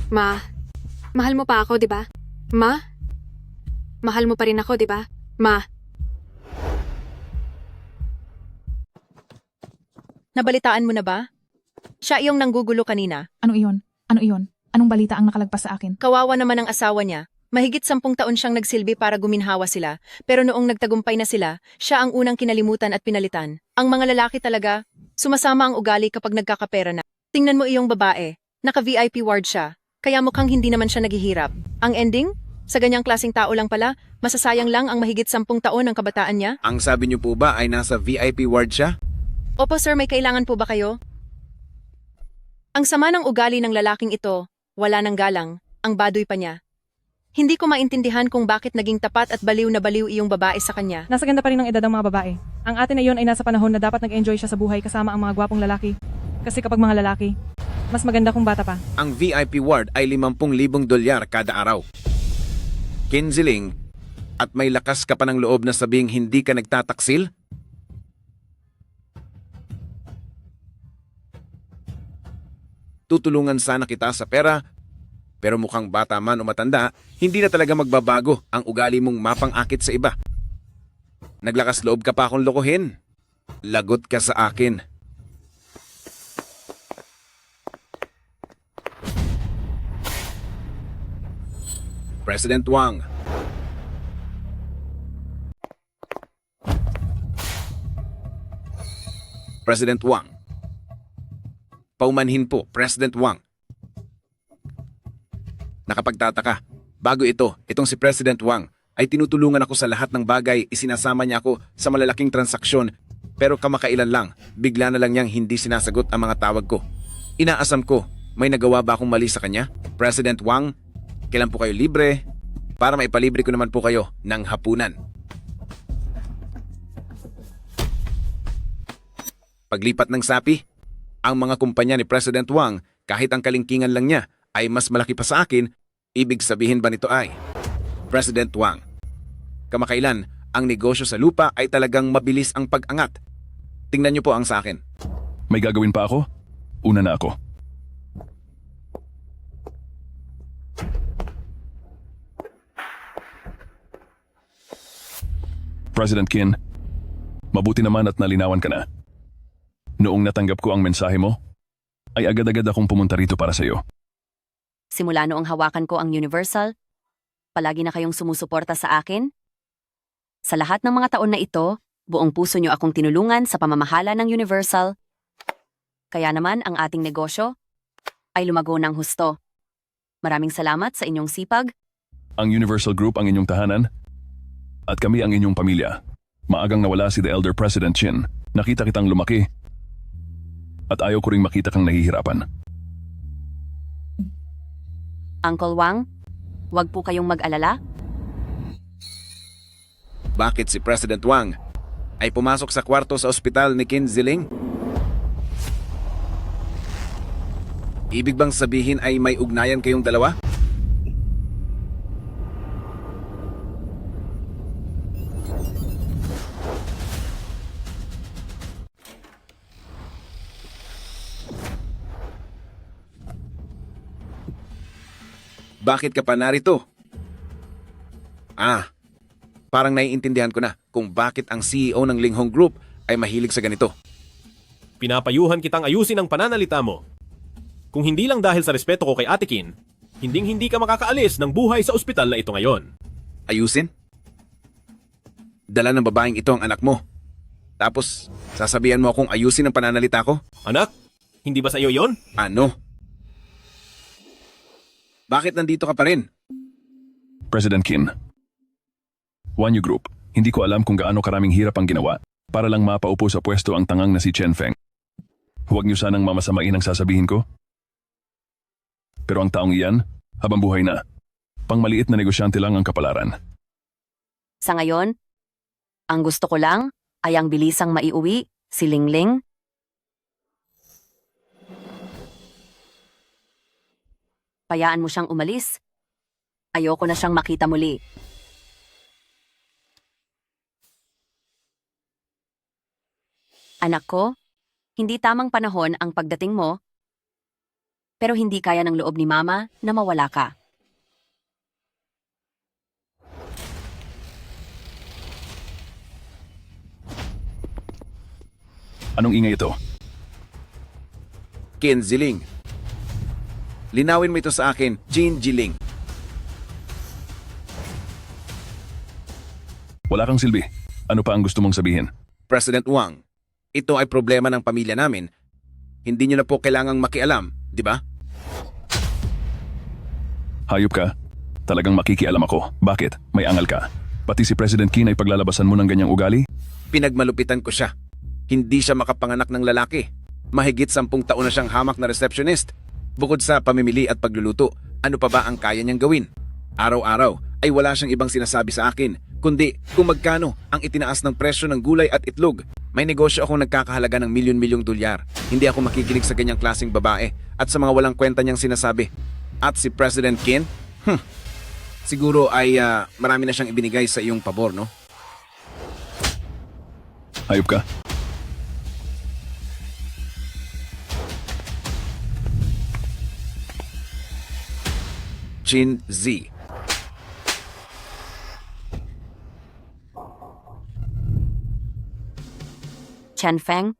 Ma, mahal mo pa ako, di ba? Ma? Mahal mo pa rin ako, di ba? Ma. Nabalitaan mo na ba? Siya yung nanggugulo kanina. Ano iyon? Ano iyon? Anong balita ang nakalagpas sa akin? Kawawa naman ang asawa niya. Mahigit 10 taon siyang nagsilbi para guminhawa sila, pero noong nagtagumpay na sila, siya ang unang kinalimutan at pinalitan. Ang mga lalaki talaga, sumasama ang ugali kapag nagkakapera na. Tingnan mo iyong babae, naka-VIP ward siya, kaya mukhang hindi naman siya naghihirap. Ang ending? Sa ganyang klaseng tao lang pala, masasayang lang ang mahigit 10 taon ng kabataan niya? Ang sabi niyo po ba ay nasa VIP ward siya? Opo sir, may kailangan po ba kayo? Ang sama ng ugali ng lalaking ito, wala nang galang, ang baduy pa niya. Hindi ko maintindihan kung bakit naging tapat at baliw na baliw iyong babae sa kanya. Nasa ganda pa rin ng edad ng mga babae. Ang ate na iyon ay nasa panahon na dapat nag-enjoy siya sa buhay kasama ang mga gwapong lalaki. Kasi kapag mga lalaki, mas maganda kung bata pa. Ang VIP ward ay 50,000 dolyar kada araw. Kinziling, at may lakas ka pa ng loob na sabing hindi ka nagtataksil? Tutulungan sana kita sa pera, pero mukhang bata man o matanda, hindi na talaga magbabago ang ugali mong mapang-akit sa iba. Naglakas loob ka pa akong lokohin. Lagot ka sa akin. President Wang. President Wang. Paumanhin po, President Wang. Nakapagtataka, bago itong si President Wang ay tinutulungan ako sa lahat ng bagay, isinasama niya ako sa malalaking transaksyon, pero kamakailan lang, bigla na lang niyang hindi sinasagot ang mga tawag ko. Inaasam ko, may nagawa ba akong mali sa kanya? President Wang, kailan po kayo libre? Para maipalibre ko naman po kayo ng hapunan. Paglipat ng sapi, ang mga kumpanya ni President Wang, kahit ang kalingkingan lang niya ay mas malaki pa sa akin, ibig sabihin ba nito ay, President Wang, kamakailan, ang negosyo sa lupa ay talagang mabilis ang pag-angat. Tingnan niyo po ang sa akin. May gagawin pa ako? Una na ako. President Qin, mabuti naman at nalinawan ka na. Noong natanggap ko ang mensahe mo, ay agad-agad akong pumunta rito para sa iyo. Simula noong hawakan ko ang Universal, palagi na kayong sumusuporta sa akin. Sa lahat ng mga taon na ito, buong puso niyo akong tinulungan sa pamamahala ng Universal. Kaya naman ang ating negosyo ay lumago ng husto. Maraming salamat sa inyong sipag. Ang Universal Group ang inyong tahanan at kami ang inyong pamilya. Maagang nawala si the Elder President Qin. Nakita kitang lumaki at ayaw ko ring makita kang nahihirapan. Uncle Wang, huwag po kayong mag-alala. Bakit si President Wang ay pumasok sa kwarto sa ospital ni Qin Ziling? Ibig bang sabihin ay may ugnayan kayong dalawa? Bakit ka pa narito? Parang naiintindihan ko na kung bakit ang CEO ng Linghong Group ay mahilig sa ganito. Pinapayuhan kitang ayusin ang pananalita mo. Kung hindi lang dahil sa respeto ko kay Ate Qin, hinding-hindi ka makakaalis ng buhay sa ospital na ito ngayon. Ayusin? Dala ng babaeng ito ang anak mo. Tapos, sasabihan mo akong ayusin ang pananalita ko? Anak, hindi ba sa iyo yon? Ano? Bakit nandito ka pa rin? President Qin, Wanyu Group, hindi ko alam kung gaano karaming hirap ang ginawa para lang mapaupo sa pwesto ang tangang na si Chen Feng. Huwag niyo sanang mamasamain ang sasabihin ko. Pero ang taong iyan, habang buhay na, pangmaliit na negosyante lang ang kapalaran. Sa ngayon, ang gusto ko lang ay ang bilisang maiuwi si Lingling. Payaan mo siyang umalis. Ayoko na siyang makita muli. Anak ko, hindi tamang panahon ang pagdating mo, pero hindi kaya ng loob ni Mama na mawala ka. Anong ingay ito? Qin Ziling. Linawin mo ito sa akin, Qin Ziling. Wala kang silbi. Ano pa ang gusto mong sabihin? President Wang, ito ay problema ng pamilya namin. Hindi niyo na po kailangang makialam, di ba? Hayop ka. Talagang makikialam ako. Bakit? May angal ka. Pati si President Qin ay paglalabasan mo ng ganyang ugali? Pinagmalupitan ko siya. Hindi siya makapanganak ng lalaki. Mahigit 10 taon na siyang hamak na receptionist. Bukod sa pamimili at pagluluto, ano pa ba ang kaya niyang gawin? Araw-araw ay wala siyang ibang sinasabi sa akin, kundi kung magkano ang itinaas ng presyo ng gulay at itlog. May negosyo akong nagkakahalaga ng milyon-milyong dolyar. Hindi ako makikinig sa ganyang klaseng babae at sa mga walang kwenta niyang sinasabi. At si President Qin? Siguro ay marami na siyang ibinigay sa iyong pabor, no? Hayop ka. Qin Z. Chen Feng,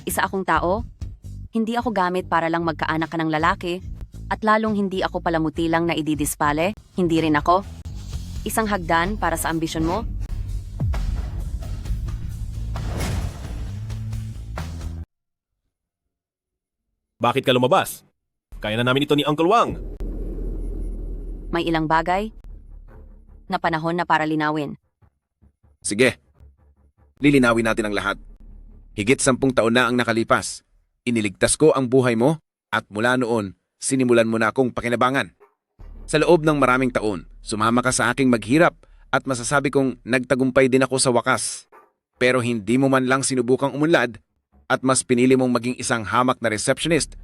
isa akong tao. Hindi ako gamit para lang magkaanak ka ng lalaki at lalong hindi ako palamuti lang na ididispale. Hindi rin ako. Isang hagdan para sa ambisyon mo. Bakit ka lumabas? Kaya na namin ito ni Uncle Wang. May ilang bagay na panahon na para linawin. Sige. Lilinawin natin ang lahat. Higit 10 taon na ang nakalipas. Iniligtas ko ang buhay mo at mula noon, sinimulan mo na akong pakinabangan. Sa loob ng maraming taon, sumama ka sa aking maghirap at masasabi kong nagtagumpay din ako sa wakas. Pero hindi mo man lang sinubukang umunlad at mas pinili mong maging isang hamak na receptionist.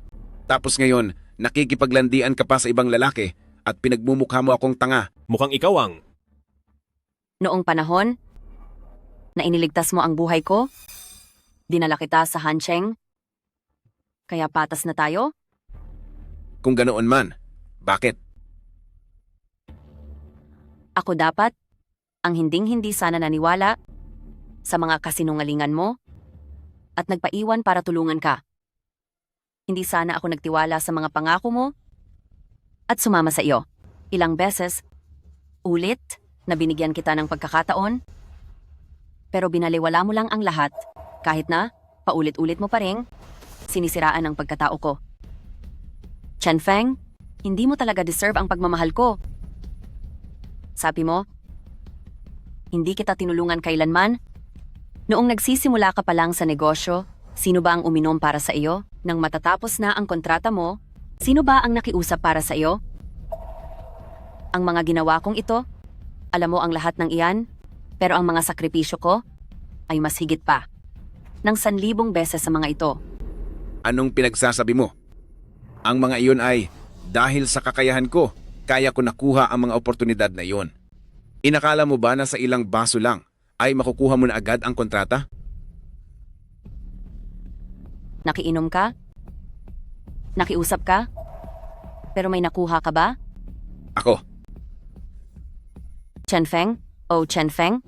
Tapos ngayon, nakikipaglandian ka pa sa ibang lalaki at pinagmumukha mo akong tanga. Mukhang ikaw ang... Noong panahon na iniligtas mo ang buhay ko, dinala kita sa Hancheng. Kaya patas na tayo? Kung ganoon man, bakit? Ako dapat ang hinding-hindi sana naniwala sa mga kasinungalingan mo at nagpaiwan para tulungan ka. Hindi sana ako nagtiwala sa mga pangako mo at sumama sa iyo. Ilang beses, ulit, na binigyan kita ng pagkakataon, pero binaliwala mo lang ang lahat, kahit na, paulit-ulit mo pa rin, sinisiraan ang pagkatao ko. Chen Feng, hindi mo talaga deserve ang pagmamahal ko. Sabi mo, hindi kita tinulungan kailanman. Noong nagsisimula ka pa lang sa negosyo, sino ba ang uminom para sa iyo? Nang matatapos na ang kontrata mo, sino ba ang nakiusap para sa iyo? Ang mga ginawa kong ito, alam mo ang lahat ng iyan, pero ang mga sakripisyo ko ay mas higit pa ng 1,000 beses sa mga ito. Anong pinagsasabi mo? Ang mga iyon ay, dahil sa kakayahan ko, kaya ko nakuha ang mga oportunidad na iyon. Inakala mo ba na sa ilang baso lang ay makukuha mo na agad ang kontrata? Nakiinom ka? Nakiusap ka? Pero may nakuha ka ba? Ako. Chen Feng? O Chen Feng?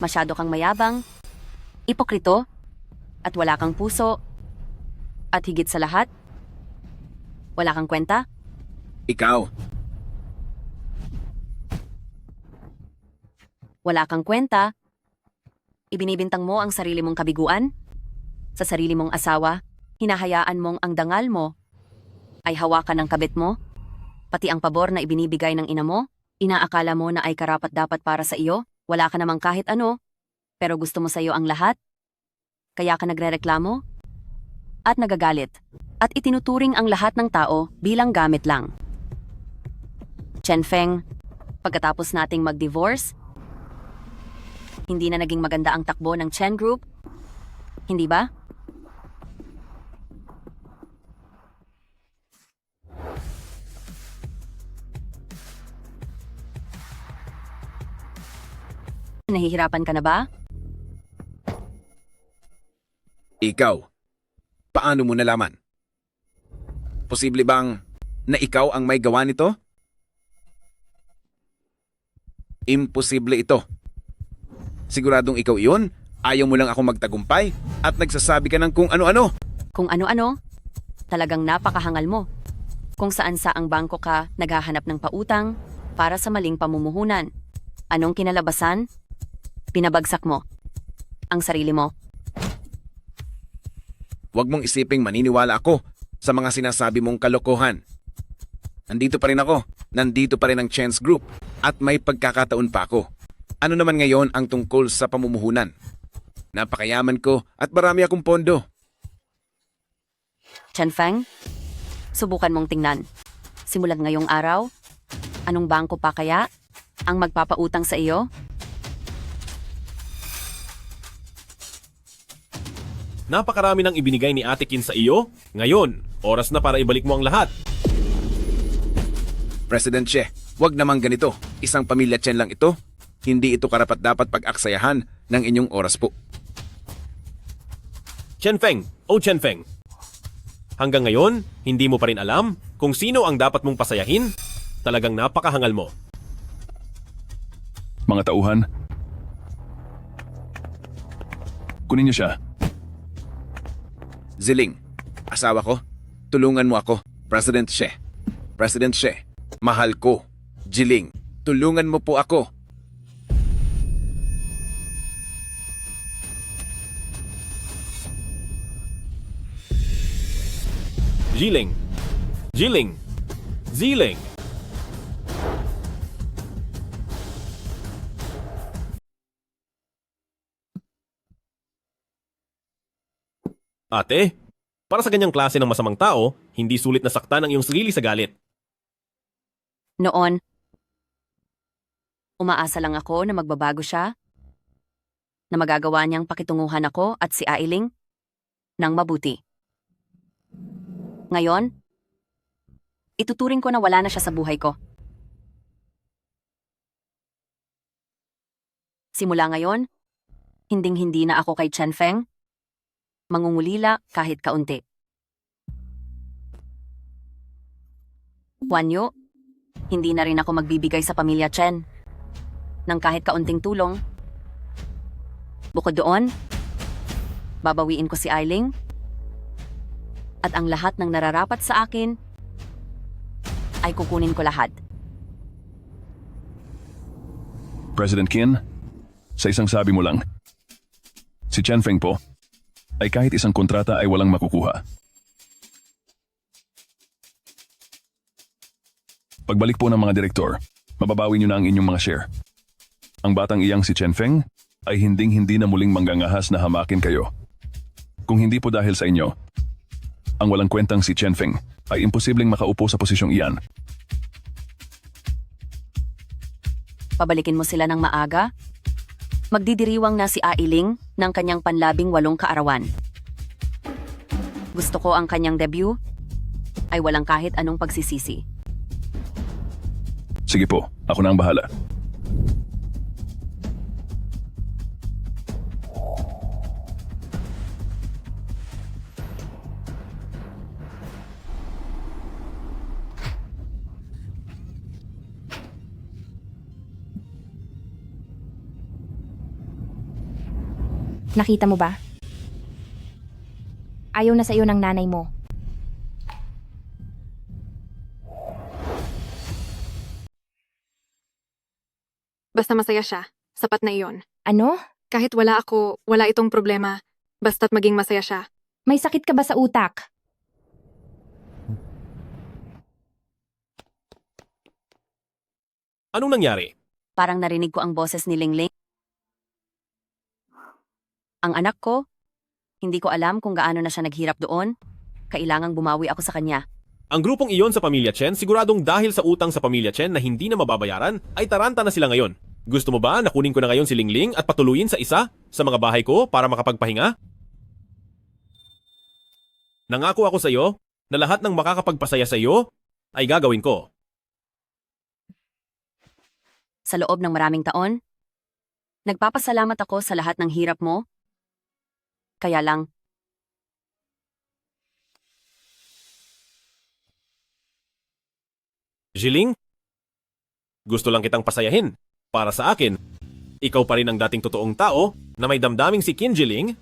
Masyado kang mayabang, ipokrito, at wala kang puso, at higit sa lahat, wala kang kwenta? Ikaw. Wala kang kwenta? Ibinibintang mo ang sarili mong kabiguan? Sa sarili mong asawa, hinahayaan mong ang dangal mo ay hawakan ng kabit mo? Pati ang pabor na ibinibigay ng ina mo? Inaakala mo na ay karapat-dapat para sa iyo? Wala ka namang kahit ano, pero gusto mo sa iyo ang lahat? Kaya ka nagrereklamo? At nagagalit? At itinuturing ang lahat ng tao bilang gamit lang? Chen Feng, pagkatapos nating mag-divorce, hindi na naging maganda ang takbo ng Chen Group? Hindi ba? Nahihirapan ka na ba? Ikaw. Paano mo nalaman? Posible bang na ikaw ang may gawa nito? Imposible ito. Siguradong ikaw iyon, ayaw mo lang ako magtagumpay at nagsasabi ka ng kung ano-ano. Kung ano-ano? Talagang napakahangal mo. Kung saan sa ang bangko ka naghahanap ng pautang para sa maling pamumuhunan. Anong kinalabasan? Pinabagsak mo ang sarili mo. Huwag mong isiping maniniwala ako sa mga sinasabi mong kalokohan. Nandito pa rin ako, nandito pa rin ang Chance Group at may pagkakataon pa ako. Ano naman ngayon ang tungkol sa pamumuhunan? Napakayaman ko at marami akong pondo. Chen Feng, subukan mong tingnan. Simulat ngayong araw, anong bangko pa kaya ang magpapautang sa iyo? Napakarami nang ibinigay ni Ate Kin sa iyo. Ngayon, oras na para ibalik mo ang lahat. President Che, wag namang ganito. Isang pamilya Chen lang ito. Hindi ito karapat-dapat pag-aksayahan ng inyong oras po. Chen Feng, o Chen Feng. Hanggang ngayon, hindi mo pa rin alam kung sino ang dapat mong pasayahin? Talagang napakahangal mo. Mga tauhan, kunin niyo siya. Ziling, asawa ko, tulungan mo ako. President She. President She, mahal ko. Jiling, tulungan mo po ako. Jiling. Jiling. Ziling. Ate, para sa ganyang klase ng masamang tao, hindi sulit na saktan ang iyong sarili sa galit. Noon, umaasa lang ako na magbabago siya, na magagawa niyang pakitunguhan ako at si Ailing ng mabuti. Ngayon, ituturing ko na wala na siya sa buhay ko. Simula ngayon, hinding-hindi na ako kay Chen Feng, mangungulila kahit kaunti. Huan Yu, hindi na rin ako magbibigay sa pamilya Chen. ng kahit kaunting tulong. Bukod doon, babawiin ko si Eiling at ang lahat ng nararapat sa akin ay kukunin ko lahat. President Qin, sa isang sabi mo lang, si Chen Feng po ay kahit isang kontrata ay walang makukuha. Pagbalik po ng mga direktor, mababawi niyo na ang inyong mga share. Ang batang iyang si Chen Feng ay hinding-hindi na muling manggangahas na hamakin kayo. Kung hindi po dahil sa inyo, ang walang kwentang si Chen Feng ay imposibleng makaupo sa posisyong iyan. Pabalikin mo sila ng maaga? Magdidiriwang na si Ailing ng kanyang panlabing 8 kaarawan. Gusto ko ang kanyang debut ay walang kahit anong pagsisisi. Sige po, ako na ang bahala. Nakita mo ba? Ayaw na sa iyo ng nanay mo. Basta masaya siya. Sapat na iyon. Ano? Kahit wala ako, wala itong problema. Basta't maging masaya siya. May sakit ka ba sa utak? Anong nangyari? Parang narinig ko ang boses ni Lingling. Ang anak ko, hindi ko alam kung gaano na siya naghirap doon. Kailangang bumawi ako sa kanya. Ang grupong iyon sa pamilya Chen, siguradong dahil sa utang sa pamilya Chen na hindi na mababayaran, ay taranta na sila ngayon. Gusto mo ba na kunin ko na ngayon si Lingling at patuluyin sa isa sa mga bahay ko para makapagpahinga? Nangako ako sa iyo na lahat ng makakapagpasaya sa iyo ay gagawin ko. Sa loob ng maraming taon, nagpapasalamat ako sa lahat ng hirap mo. Kaya lang, Jiling, gusto lang kitang pasayahin. Para sa akin, ikaw pa rin ang dating totoong tao na may damdaming si Qin Jiling,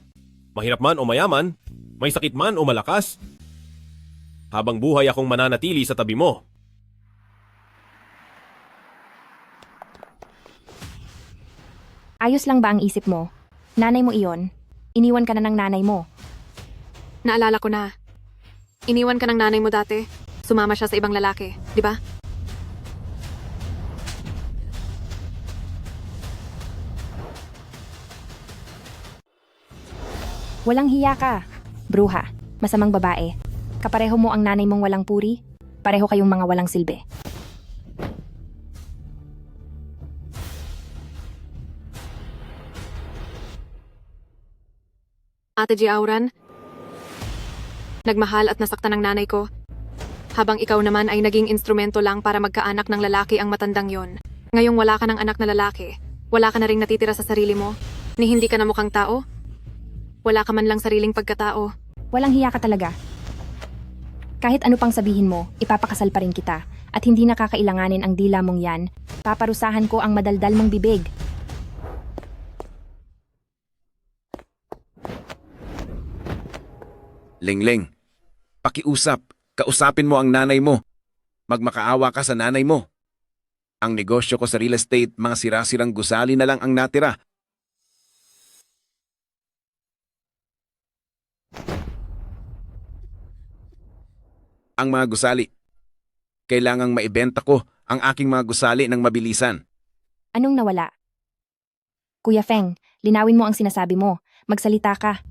mahirap man o mayaman, may sakit man o malakas. Habang buhay akong mananatili sa tabi mo. Ayos lang ba ang isip mo? Nanay mo iyon. Iniwan ka na ng nanay mo. Naalala ko na. Iniwan ka ng nanay mo dati. Sumama siya sa ibang lalaki, di ba? Walang hiya ka. Bruha. Masamang babae. Kapareho mo ang nanay mong walang puri. Pareho kayong mga walang silbi. Ate Jiauran, nagmahal at nasaktan ng nanay ko. Habang ikaw naman ay naging instrumento lang para magkaanak ng lalaki ang matandang yon. Ngayong wala ka ng anak na lalaki, wala ka na ring natitira sa sarili mo, ni hindi ka na mukhang tao? Wala ka man lang sariling pagkatao. Walang hiya ka talaga. Kahit ano pang sabihin mo, ipapakasal pa rin kita. At hindi nakakailanganin ang dila mong yan. Paparusahan ko ang madaldal mong bibig. Lingling, pakiusap, kausapin mo ang nanay mo. Magmakaawa ka sa nanay mo. Ang negosyo ko sa real estate, mga sira-sirang gusali na lang ang natira. Ang mga gusali. Kailangang maibenta ko ang aking mga gusali ng mabilisan. Anong nawala? Kuya Feng, linawin mo ang sinasabi mo. Magsalita ka.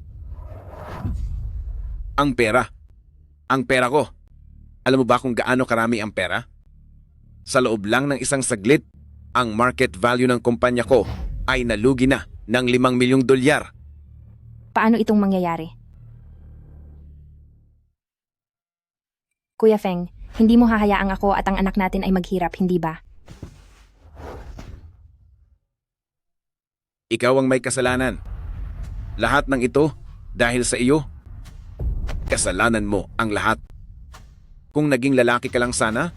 Ang pera. Ang pera ko. Alam mo ba kung gaano karami ang pera? Sa loob lang ng isang saglit, ang market value ng kumpanya ko ay nalugi na ng $5 milyong. Paano itong mangyayari? Kuya Feng, hindi mo hahayaang ako at ang anak natin ay maghirap, hindi ba? Ikaw ang may kasalanan. Lahat ng ito dahil sa iyo. Kasalanan mo ang lahat. Kung naging lalaki ka lang sana,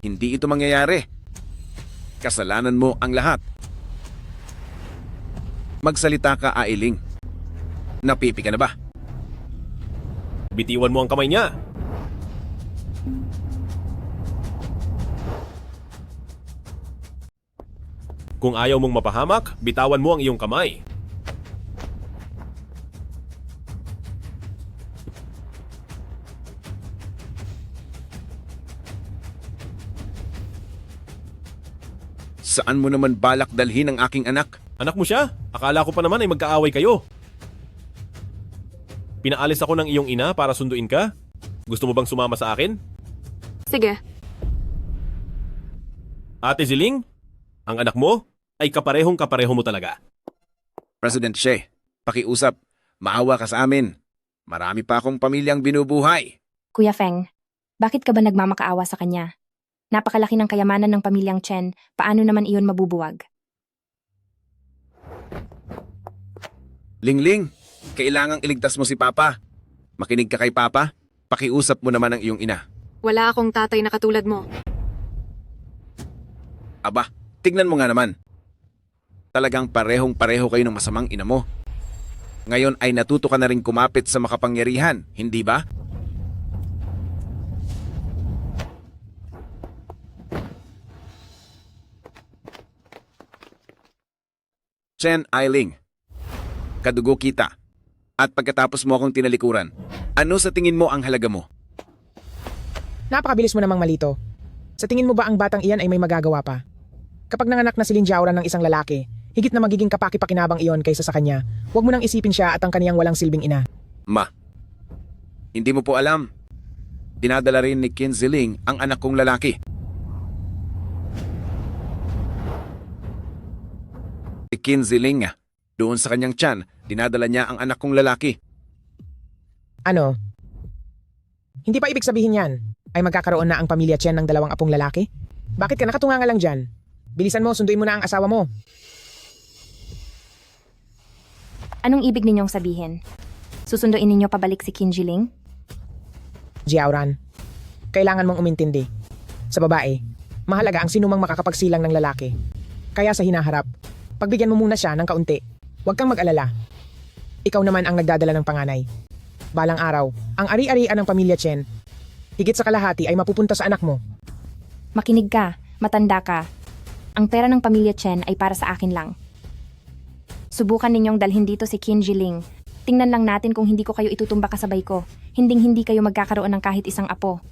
hindi ito mangyayari. Kasalanan mo ang lahat. Magsalita ka, Ailing. Napipi ka na ba? Bitiwan mo ang kamay niya. Kung ayaw mong mapahamak, bitawan mo ang iyong kamay. Saan mo naman balak dalhin ang aking anak? Anak mo siya? Akala ko pa naman ay magkaaway kayo. Pinaalis ako ng iyong ina para sunduin ka? Gusto mo bang sumama sa akin? Sige. Ate Ziling, ang anak mo ay kapareho mo talaga. President She, pakiusap. Maawa ka sa amin. Marami pa akong pamilyang binubuhay. Kuya Feng, bakit ka ba nagmamakaawa sa kanya? Napakalaki ng kayamanan ng pamilyang Chen, paano naman iyon mabubuwag? Lingling, kailangang iligtas mo si Papa. Makinig ka kay Papa. Pakiusap mo naman ang iyong ina. Wala akong tatay na katulad mo. Aba, tignan mo nga naman. Talagang parehong-pareho kayo ng masamang ina mo. Ngayon ay natuto ka na rin kumapit sa makapangyarihan, hindi ba? Chen Ailing, kadugo kita. At pagkatapos mo akong tinalikuran, ano sa tingin mo ang halaga mo? Napakabilis mo namang malito. Sa tingin mo ba ang batang iyan ay may magagawa pa? Kapag nanganak na si Lin Jiaoran ng isang lalaki, higit na magiging kapaki-pakinabang iyon kaysa sa kanya. Huwag mo nang isipin siya at ang kaniyang walang silbing ina. Ma, hindi mo po alam. Dinadala rin ni Qin Ziling ang anak kong lalaki. Si Qin Ziling nga, doon sa kanyang tiyan, dinadala niya ang anak kong lalaki. Ano? Hindi pa ibig sabihin yan ay magkakaroon na ang pamilya Chen ng 2 apong lalaki? Bakit ka nakatunga nga lang dyan? Bilisan mo, sunduin mo na ang asawa mo. Anong ibig ninyong sabihin? Susunduin ninyo pabalik si Qin Jiling? Jiaoran, kailangan mong umintindi. Sa babae, mahalaga ang sinumang makakapagsilang ng lalaki. Kaya sa hinaharap, pagbigyan mo muna siya ng kaunti. Huwag kang mag-alala. Ikaw naman ang nagdadala ng panganay. Balang araw, ang ari-arian ng pamilya Chen, higit sa kalahati ay mapupunta sa anak mo. Makinig ka, matanda ka. Ang pera ng pamilya Chen ay para sa akin lang. Subukan ninyong dalhin dito si Qin Jiling. Tingnan lang natin kung hindi ko kayo itutumba kasabay ko. Hinding-hindi kayo magkakaroon ng kahit isang apo.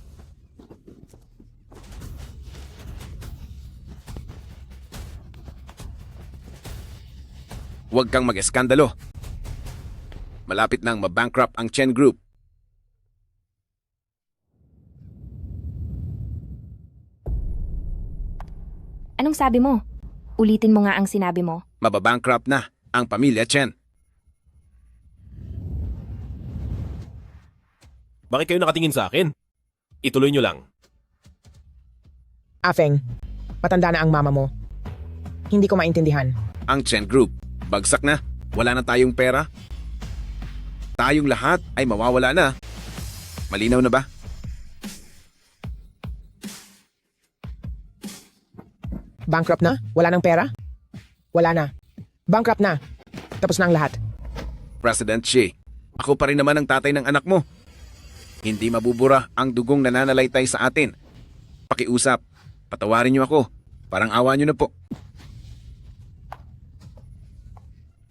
Huwag kang mag-eskandalo. Malapit nang mabankrupt ang Chen Group. Anong sabi mo? Ulitin mo nga ang sinabi mo. Mababankrupt na ang pamilya Chen. Bakit kayo nakatingin sa akin? Ituloy nyo lang. Afeng, matanda na ang mama mo. Hindi ko maintindihan. Ang Chen Group, bagsak na. Wala na tayong pera. Tayong lahat ay mawawala na. Malinaw na ba? Bankrupt na? Wala ng pera? Wala na. Bankrupt na. Tapos na ang lahat. President Xi, ako pa rin naman ang tatay ng anak mo. Hindi mabubura ang dugong nananalaytay sa atin. Pakiusap, patawarin niyo ako. Parang awa niyo na po.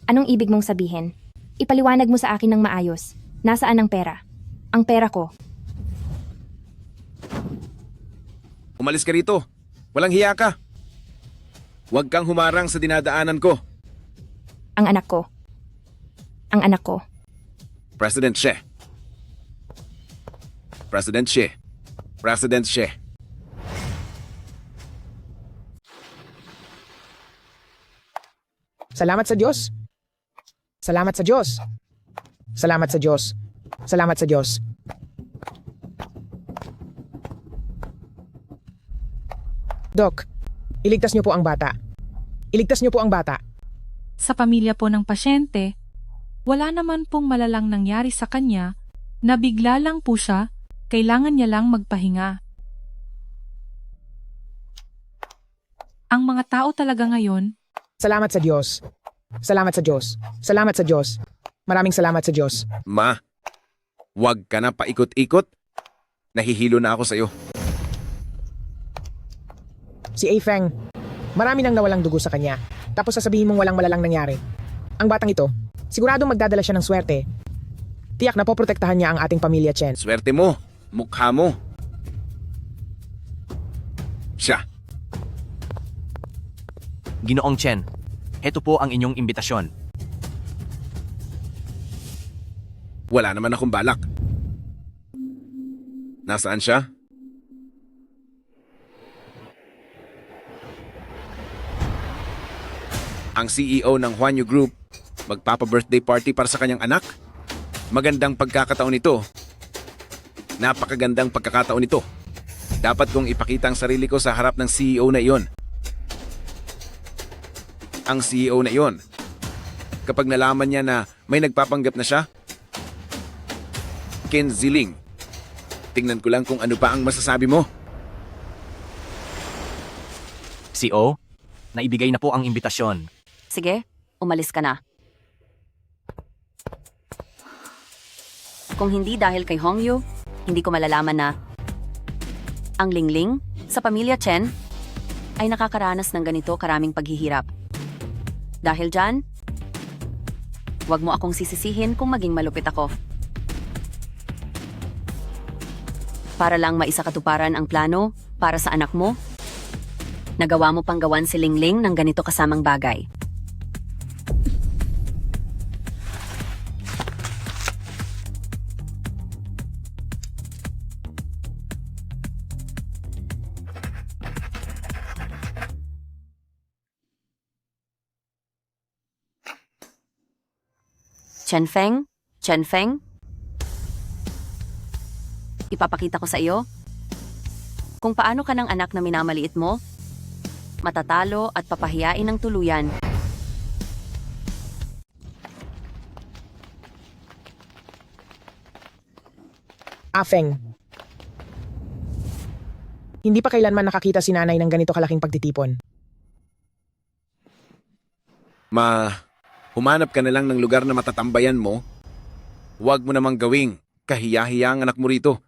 Anong ibig mong sabihin? Ipaliwanag mo sa akin ng maayos. Nasaan ang pera? Ang pera ko. Umalis ka rito. Walang hiya ka. Huwag kang humarang sa dinadaanan ko. Ang anak ko. Ang anak ko. President Xi. President Xi. President Xi. Salamat sa Diyos. Salamat sa Diyos. Salamat sa Diyos. Salamat sa Diyos. Dok, iligtas niyo po ang bata. Iligtas niyo po ang bata. Sa pamilya po ng pasyente, wala naman pong malalang nangyari sa kanya, na bigla lang po siya, kailangan niya lang magpahinga. Ang mga tao talaga ngayon, Salamat sa Diyos. Salamat sa Diyos. Salamat sa Diyos. Maraming salamat sa Diyos. Ma, wag ka na paikot-ikot. Nahihilo na ako sa'yo. Si Afeng, marami nang nawalang dugo sa kanya. Tapos sasabihin mong walang malalang nangyari. Ang batang ito, siguradong magdadala siya ng swerte. Tiyak na poprotektahan niya ang ating pamilya, Chen. Swerte mo, mukha mo. Siya. Ginoong Chen, ito po ang inyong imbitasyon. Wala naman akong balak. Nasaan siya? Ang CEO ng Huanyu Group magpapa-birthday party para sa kanyang anak? Magandang pagkakataon ito. Napakagandang pagkakataon ito. Dapat kong ipakita ang sarili ko sa harap ng CEO na iyon. Ang CEO na iyon, kapag nalaman niya na may nagpapanggap na siya, Ken Ziling, tingnan ko lang kung ano pa ang masasabi mo. CEO, naibigay na po ang imbitasyon. Sige, umalis ka na. Kung hindi dahil kay Hongyu, hindi ko malalaman na ang Lingling sa pamilya Chen ay nakakaranas ng ganito karaming paghihirap. Dahil dyan, huwag mo akong sisisihin kung maging malupit ako. Para lang maisakatuparan ang plano para sa anak mo, nagawa mo pang gawan si Lingling ng ganito kasamang bagay. Chen Feng, ipapakita ko sa iyo kung paano ka ng anak na minamaliit mo, matatalo at papahiyain ng tuluyan. Afeng, hindi pa kailanman nakakita si nanay ng ganito kalaking pagtitipon. Humanap ka na lang ng lugar na matatambayan mo. Huwag mo namang gawing kahiya-hiya ang anak mo rito.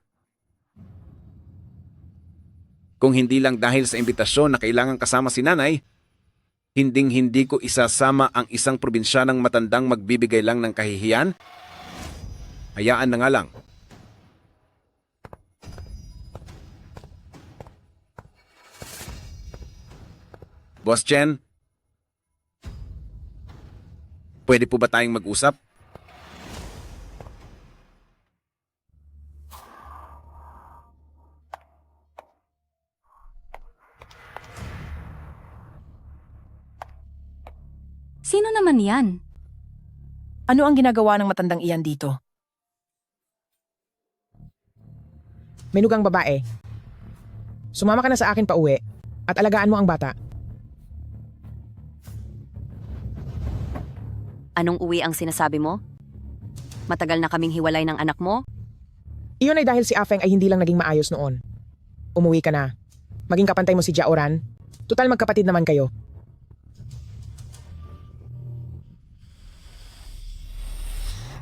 Kung hindi lang dahil sa imbitasyon na kailangan kasama si nanay, hinding-hindi ko isasama ang isang probinsyanang matandang magbibigay lang ng kahihiyan. Hayaan na nga lang. Boss Chen, pwede po ba tayong mag-usap? Sino naman yan? Ano ang ginagawa ng matandang iyan dito? Menugang babae. Sumama ka na sa akin pauwi at alagaan mo ang bata. Anong uwi ang sinasabi mo? Matagal na kaming hiwalay ng anak mo? Iyon ay dahil si Afeng ay hindi lang naging maayos noon. Umuwi ka na. Maging kapantay mo si Jaoran. Tutal magkapatid naman kayo.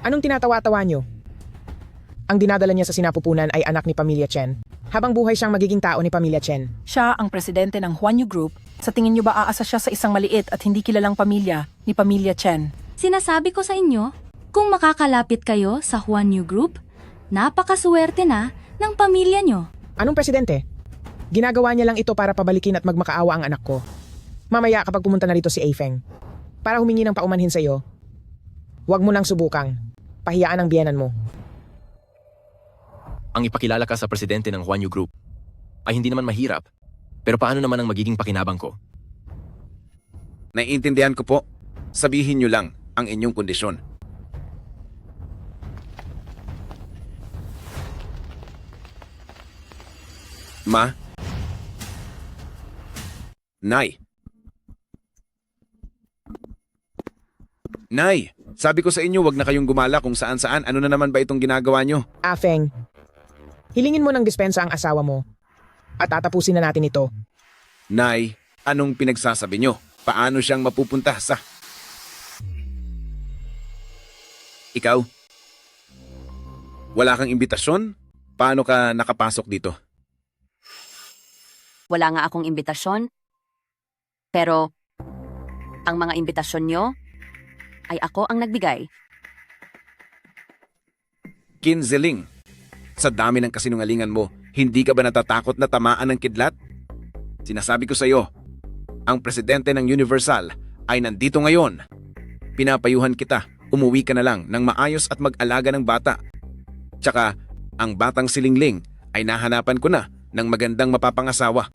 Anong tinatawa-tawa nyo? Ang dinadala niya sa sinapupunan ay anak ni Pamilya Chen. Habang buhay siyang magiging tao ni Pamilya Chen. Siya ang presidente ng Huanyu Group. Sa tingin niyo ba aasa siya sa isang maliit at hindi kilalang pamilya ni Pamilya Chen? Sinasabi ko sa inyo, kung makakalapit kayo sa Huanyu Group, napakaswerte na ng pamilya nyo. Anong presidente? Ginagawa niya lang ito para pabalikin at magmakaawa ang anak ko. Mamaya kapag pumunta na rito si Afeng, para humingi ng paumanhin sa iyo, huwag mo nang subukang. Pahiyaan ang biyenan mo. Ang ipakilala ka sa presidente ng Huanyu Group ay hindi naman mahirap. Pero paano naman ang magiging pakinabang ko? Naiintindihan ko po. Sabihin niyo lang ang inyong kondisyon. Ma? Nay? Nay, sabi ko sa inyo wag na kayong gumala kung saan-saan. Ano na naman ba itong ginagawa nyo? Afeng, hilingin mo ng dispensa ang asawa mo at tatapusin na natin ito. Nay, anong pinagsasabi nyo? Paano siyang mapupunta sa... Ikaw? Wala kang imbitasyon? Paano ka nakapasok dito? Wala nga akong imbitasyon. Pero, ang mga imbitasyon nyo ay ako ang nagbigay. Kin Ziling, sa dami ng kasinungalingan mo, hindi ka ba natatakot na tamaan ng kidlat? Sinasabi ko sa iyo, ang presidente ng Universal ay nandito ngayon. Pinapayuhan kita, umuwi ka na lang ng maayos at mag-alaga ng bata. Tsaka, ang batang silingling ay nahanapan ko na ng magandang mapapangasawa.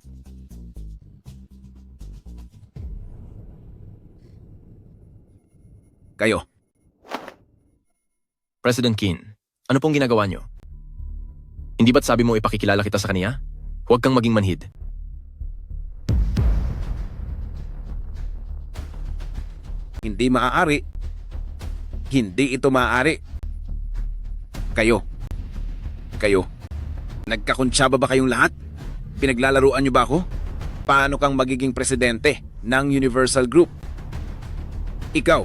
Kayo. President Kim, ano pong ginagawa niyo? Hindi ba't sabi mo ipakikilala kita sa kaniya? Huwag kang maging manhid. Hindi maaari. Hindi ito maaari. Kayo. Nagkakuntsaba ba kayong lahat? Pinaglalaruan niyo ba ako? Paano kang magiging presidente ng Universal Group? Ikaw.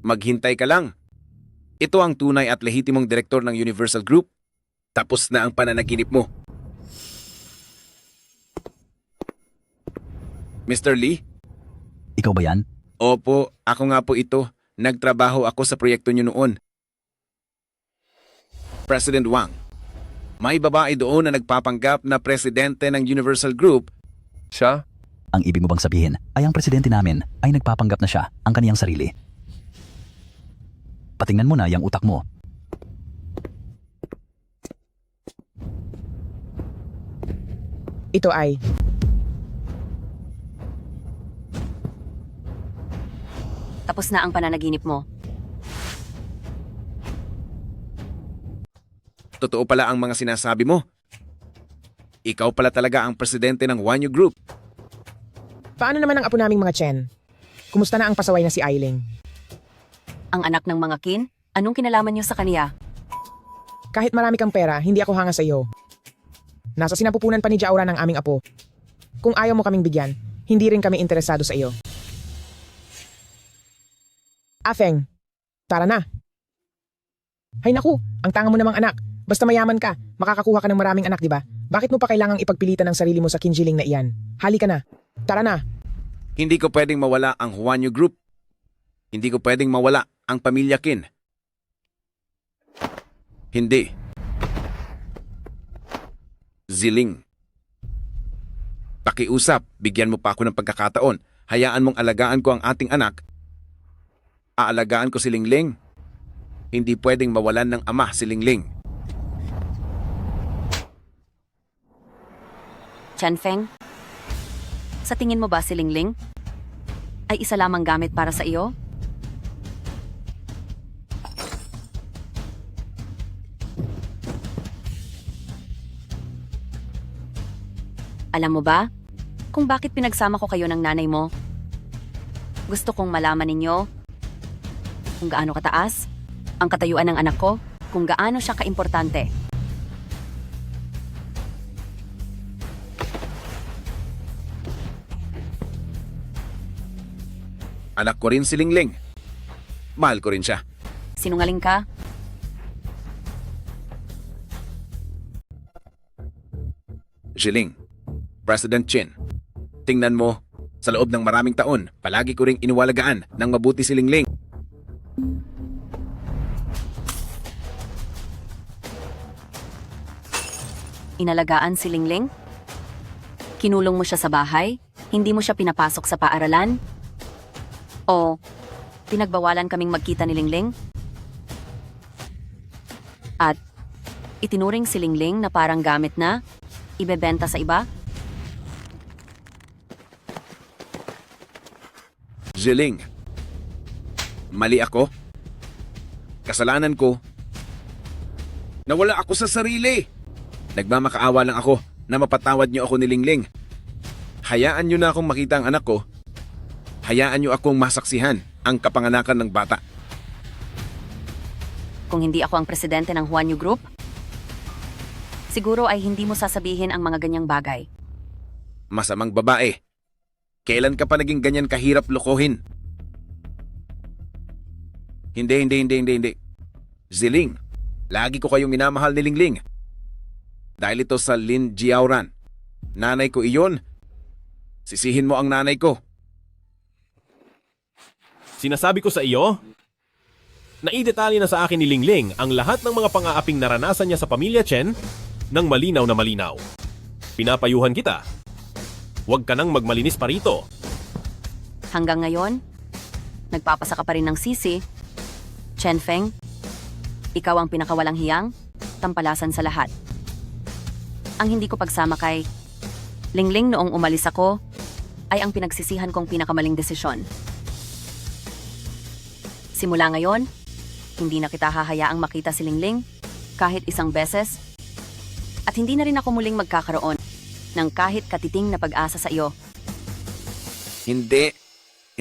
Maghintay ka lang. Ito ang tunay at lehitimong direktor ng Universal Group. Tapos na ang pananaginip mo. Mr. Lee? Ikaw ba yan? Opo, ako nga po ito. Nagtrabaho ako sa proyekto niyo noon. President Wang, may babae doon na nagpapanggap na presidente ng Universal Group. Siya? Ang ibig mo bang sabihin ay ang presidente namin ay nagpapanggap na siya ang kaniyang sarili? Patingnan mo na yung utak mo. Ito ay... Tapos na ang pananaginip mo. Totoo pala ang mga sinasabi mo. Ikaw pala talaga ang presidente ng Wanyu Group. Paano naman ang apo naming mga Chen? Kumusta na ang pasaway na si Ailing? Ang anak ng mga Kin, anong kinalaman niyo sa kaniya? Kahit marami kang pera, hindi ako hanga sa iyo. Nasa sinapupunan pa ni Jaura ng aming apo. Kung ayaw mo kaming bigyan, hindi rin kami interesado sa iyo. Afeng, tara na. Hay naku, ang tanga mo namang anak. Basta mayaman ka, makakakuha ka ng maraming anak, di ba? Bakit mo pa kailangang ipagpilitan ang sarili mo sa kinjiling na iyan? Halika na. Tara na. Hindi ko pwedeng mawala ang Wanyu Group. Hindi ko pwedeng mawala ang pamilya Kin. Hindi. Ziling. Pakiusap, bigyan mo pa ako ng pagkakataon. Hayaan mong alagaan ko ang ating anak. Aalagaan ko si Lingling. Hindi pwedeng mawalan ng ama si Lingling. Chanfeng, sa tingin mo ba si Lingling ay isa lamang gamit para sa iyo? Alam mo ba kung bakit pinagsama ko kayo ng nanay mo? Gusto kong malaman ninyo kung gaano kataas ang katayuan ng anak ko, kung gaano siya kaimportante. Anak ko rin si Lingling. Mahal ko rin siya. Sinungaling ka? Ziling, President Chin, tingnan mo, sa loob ng maraming taon, palagi ko ring iniwalagaan ng mabuti si Lingling. Inalagaan si Lingling? Kinulong mo siya sa bahay? Hindi mo siya pinapasok sa paaralan? O pinagbawalan kaming magkita ni Lingling? At itinuring si Lingling na parang gamit na ibebenta sa iba? Ziling, mali ako. Kasalanan ko. Nawala ako sa sarili. Nagmamakaawa lang ako na mapatawad niyo ako ni Lingling. Hayaan niyo na akong makita ang anak ko. Hayaan niyo akong masaksihan ang kapanganakan ng bata. Kung hindi ako ang presidente ng Huanyu Group, siguro ay hindi mo sasabihin ang mga ganyang bagay. Masamang babae. Kailan ka pa naging ganyan kahirap lokohin? Hindi. Ziling, lagi ko kayong minamahal ni Lingling. Dahil ito sa Lin Jiaoran. Nanay ko iyon. Sisihin mo ang nanay ko. Sinasabi ko sa iyo, naidetalye na sa akin ni Lingling ang lahat ng mga pang-aaping naranasan niya sa pamilya Chen ng malinaw na malinaw. Pinapayuhan kita. Huwag ka nang magmalinis pa rito. Hanggang ngayon, nagpapasa ka pa rin ng sisi. Chen Feng, ikaw ang pinakawalang hiyang, tampalasan sa lahat. Ang hindi ko pagsama kay Lingling noong umalis ako ay ang pinagsisihan kong pinakamaling desisyon. Simula ngayon, hindi na kita hahayaang makita si Lingling kahit isang beses at hindi na rin ako muling magkakaroon ng kahit katiting na pag-asa sa iyo. Hindi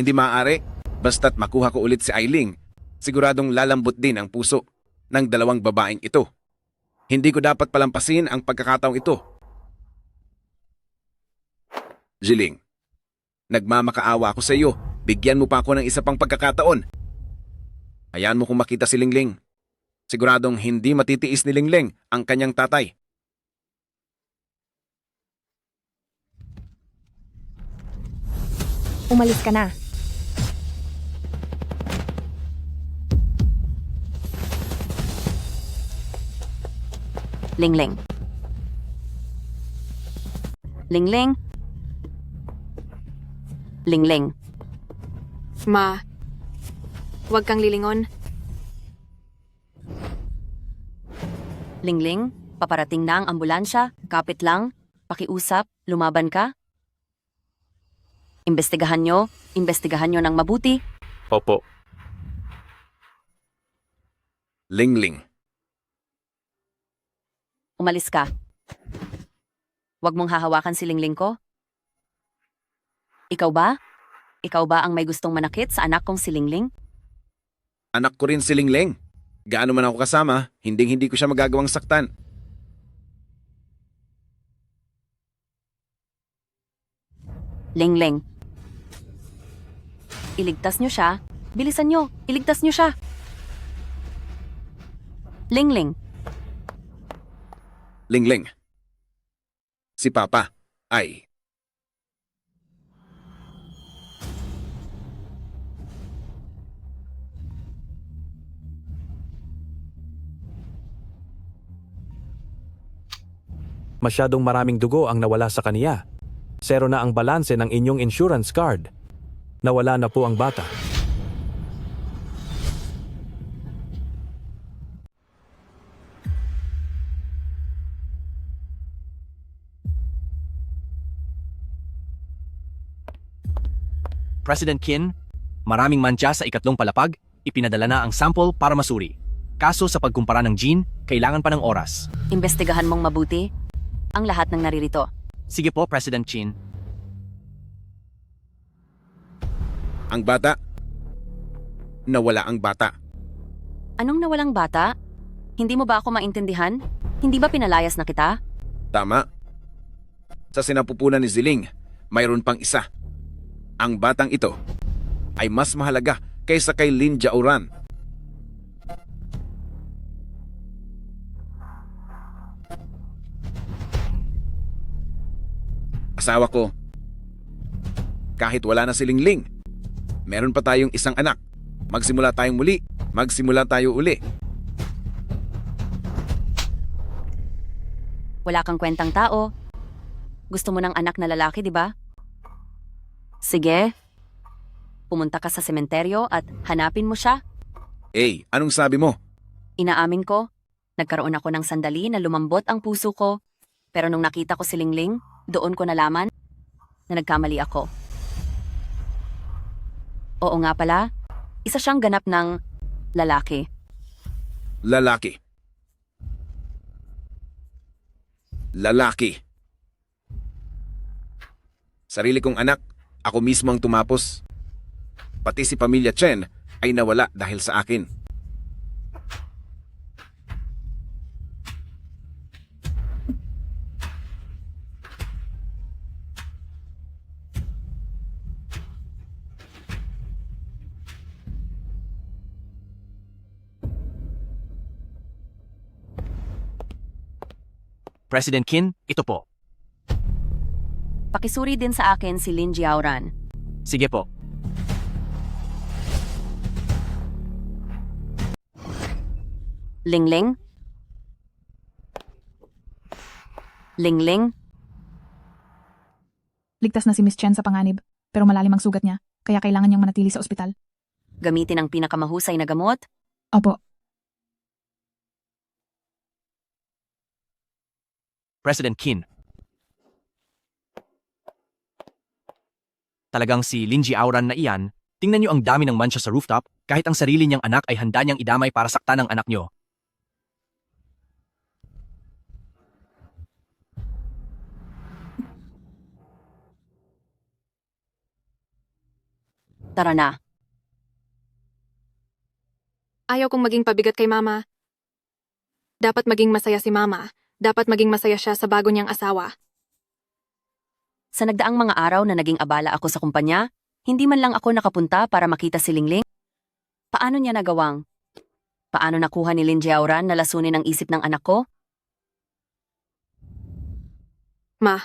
maaari. Basta't makuha ko ulit si Ailing, siguradong lalambot din ang puso ng dalawang babaeng ito. Hindi ko dapat palampasin ang pagkakataong ito. Ziling, nagmamakaawa ako sa iyo. Bigyan mo pa ako ng isa pang pagkakataon. Hayaan mo kung makita si Lingling. Siguradong hindi matitiis ni Lingling ang kanyang tatay. Umalis ka na. Lingling. Lingling. Lingling. Ma, huwag kang lilingon. Lingling, paparating na ang ambulansya. Kapit lang. Pakiusap. Lumaban ka. Imbestigahan nyo ng mabuti. Opo. Lingling. Umalis ka. Huwag mong hahawakan si Lingling ko. Ikaw ba? Ikaw ba ang may gustong manakit sa anak kong si Lingling? Anak ko rin si Lingling. Gaano man ako kasama, hindi ko siya magagawang saktan. Lingling. Iligtas nyo siya. Bilisan nyo. Iligtas nyo siya. Lingling. Lingling. Si Papa ay... Masyadong maraming dugo ang nawala sa kaniya. Zero na ang balanse ng inyong insurance card. Nawala na po ang bata. President Qin, maraming mantsa sa ikatlong palapag, ipinadala na ang sample para masuri. Kaso sa pagkumpara ng gene, kailangan pa ng oras. Imbestigahan mong mabuti ang lahat ng naririto. Sige po, President Qin. Ang bata? Nawala ang bata. Anong nawalang bata? Hindi mo ba ako maintindihan? Hindi ba pinalayas na kita? Tama. Sa sinapupunan ni Ziling, mayroon pang isa. Ang batang ito ay mas mahalaga kaysa kay Lin Jiaoran. Asawa ko. Kahit wala na si Lingling, meron pa tayong isang anak. Magsimula tayong muli. Magsimula tayo uli. Wala kang kwentang tao. Gusto mo ng anak na lalaki, di ba? Sige. Pumunta ka sa sementeryo at hanapin mo siya. Anong sabi mo? Inaamin ko, nagkaroon ako ng sandali na lumambot ang puso ko. Pero nung nakita ko si Lingling, doon ko nalaman na nagkamali ako. Oo nga pala, isa siyang ganap ng lalaki. Lalaki. Lalaki. Sarili kong anak, ako mismo ang tumapos. Pati si Pamilya Chen ay nawala dahil sa akin. President Qin, ito po. Pakisuri din sa akin si Lin Jiaoran. Sige po. Lingling? Lingling? Ligtas na si Miss Chen sa panganib, pero malalim ang sugat niya, kaya kailangan niyang manatili sa ospital. Gamitin ang pinakamahusay na gamot? Opo. President Qin. Talagang si Lin Jiaoran na iyan, tingnan niyo ang dami ng mancha sa rooftop, kahit ang sarili niyang anak ay handa niyang idamay para saktan ang anak niyo. Tara na. Ayaw kong maging pabigat kay Mama. Dapat maging masaya si Mama. Dapat maging masaya siya sa bago niyang asawa. Sa nagdaang mga araw na naging abala ako sa kumpanya, hindi man lang ako nakapunta para makita si Lingling. Paano niya nagawang? Paano nakuha ni Lin Jiaoran na lasunin ang isip ng anak ko? Ma,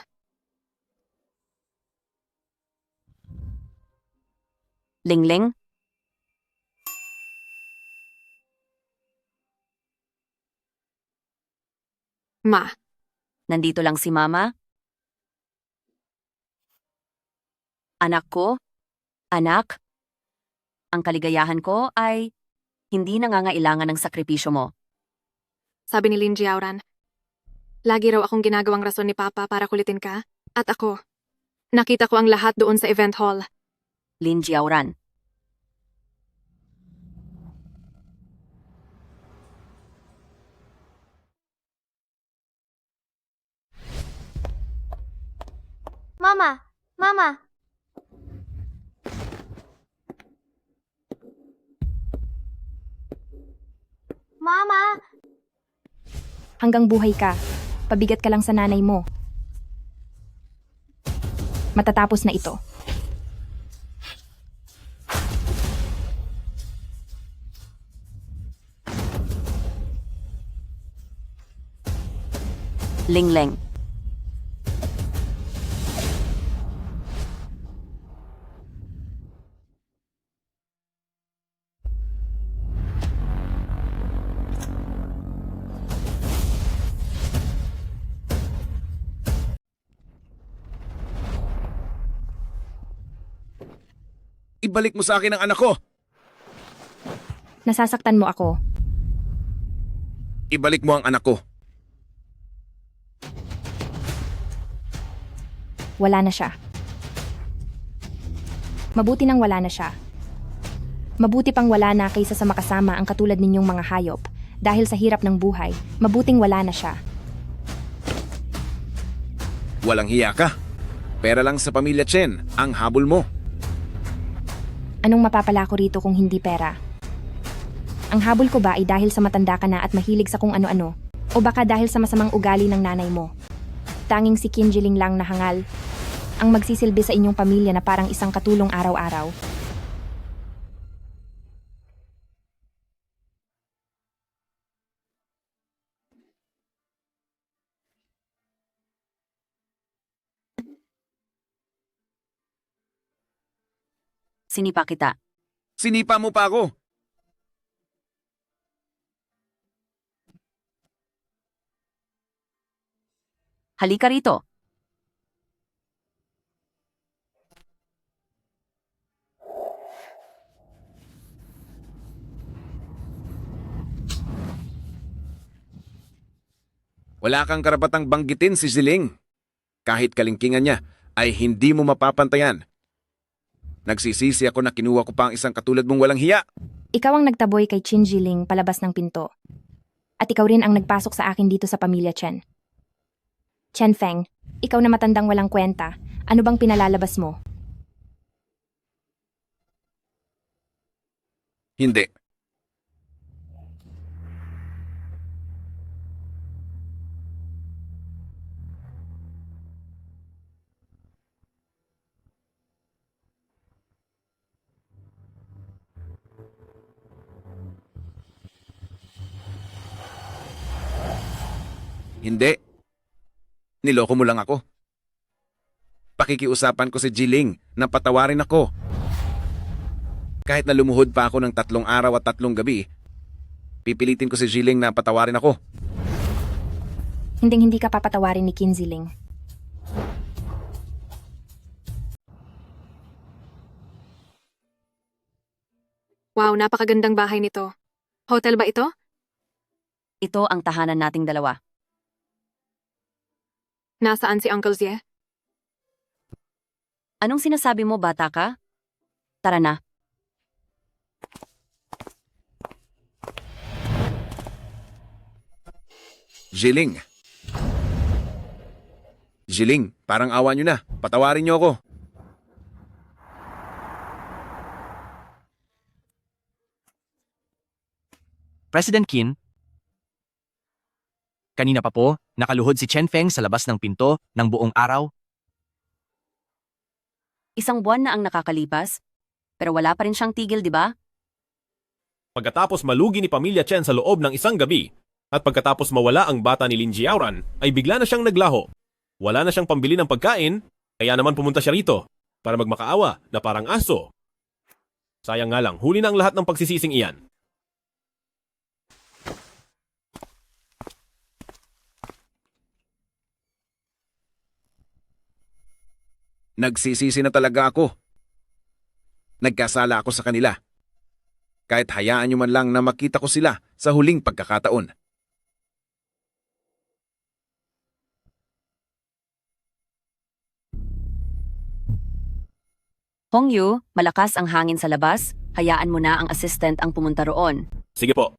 Lingling? Ma. Nandito lang si Mama? Anak ko? Anak? Ang kaligayahan ko ay hindi nangangailangan ng sakripisyo mo. Sabi ni Lin Jiaoran, lagi raw akong ginagawang rason ni Papa para kulitin ka. At ako, nakita ko ang lahat doon sa event hall. Lin Jiaoran. Mama! Mama! Mama! Hanggang buhay ka, pabigat ka lang sa nanay mo. Matatapos na ito. Lingling. Ibalik mo sa akin ang anak ko! Nasasaktan mo ako. Ibalik mo ang anak ko! Wala na siya. Mabuti nang wala na siya. Mabuti pang wala na kaysa sa makasama ang katulad ninyong mga hayop. Dahil sa hirap ng buhay, mabuting wala na siya. Walang hiya ka. Pera lang sa pamilya Chen ang habol mo. Anong mapapala ko rito kung hindi pera? Ang habol ko ba ay dahil sa matanda ka na at mahilig sa kung ano-ano? O baka dahil sa masamang ugali ng nanay mo? Tanging si Qin Jiling lang na hangal ang magsisilbi sa inyong pamilya na parang isang katulong araw-araw. Sinipa kita. Sinipa mo pa ako! Halika rito. Wala kang karapatang banggitin si Ziling. Kahit kalingkingan niya, ay hindi mo mapapantayan. Nagsisisi ako na kinuha ko pa ang isang katulad mong walang hiya. Ikaw ang nagtaboy kay Qin Jiling palabas ng pinto. At ikaw rin ang nagpasok sa akin dito sa pamilya Chen. Chen Feng, ikaw na matandang walang kwenta, ano bang pinalalabas mo? Hindi. Hindi. Niloko mo lang ako. Pakikiusapan ko si Jiling na patawarin ako. Kahit na lumuhod pa ako ng 3 araw at 3 gabi, pipilitin ko si Jiling na patawarin ako. Hinding-hindi ka papatawarin ni Kinziling. Wow, napakagandang bahay nito. Hotel ba ito? Ito ang tahanan nating dalawa. Nasaan si Uncle Zie? Anong sinasabi mo, bata ka? Tara na. Jiling. Jiling, parang awa nyo na. Patawarin nyo ako. President Qin, kanina pa po, nakaluhod si Chen Feng sa labas ng pinto ng buong araw. 1 buwan na ang nakakalipas, pero wala pa rin siyang tigil, di ba? Pagkatapos malugi ni Pamilya Chen sa loob ng isang gabi, at pagkatapos mawala ang bata ni Lin Jiaoran, ay bigla na siyang naglaho. Wala na siyang pambili ng pagkain, kaya naman pumunta siya rito para magmakaawa na parang aso. Sayang nga lang, huli na ang lahat ng pagsisising iyan. Nagsisisi na talaga ako. Nagkasala ako sa kanila. Kahit hayaan nyo man lang na makita ko sila sa huling pagkakataon. Hongyu, malakas ang hangin sa labas. Hayaan mo na ang assistant ang pumunta roon. Sige po.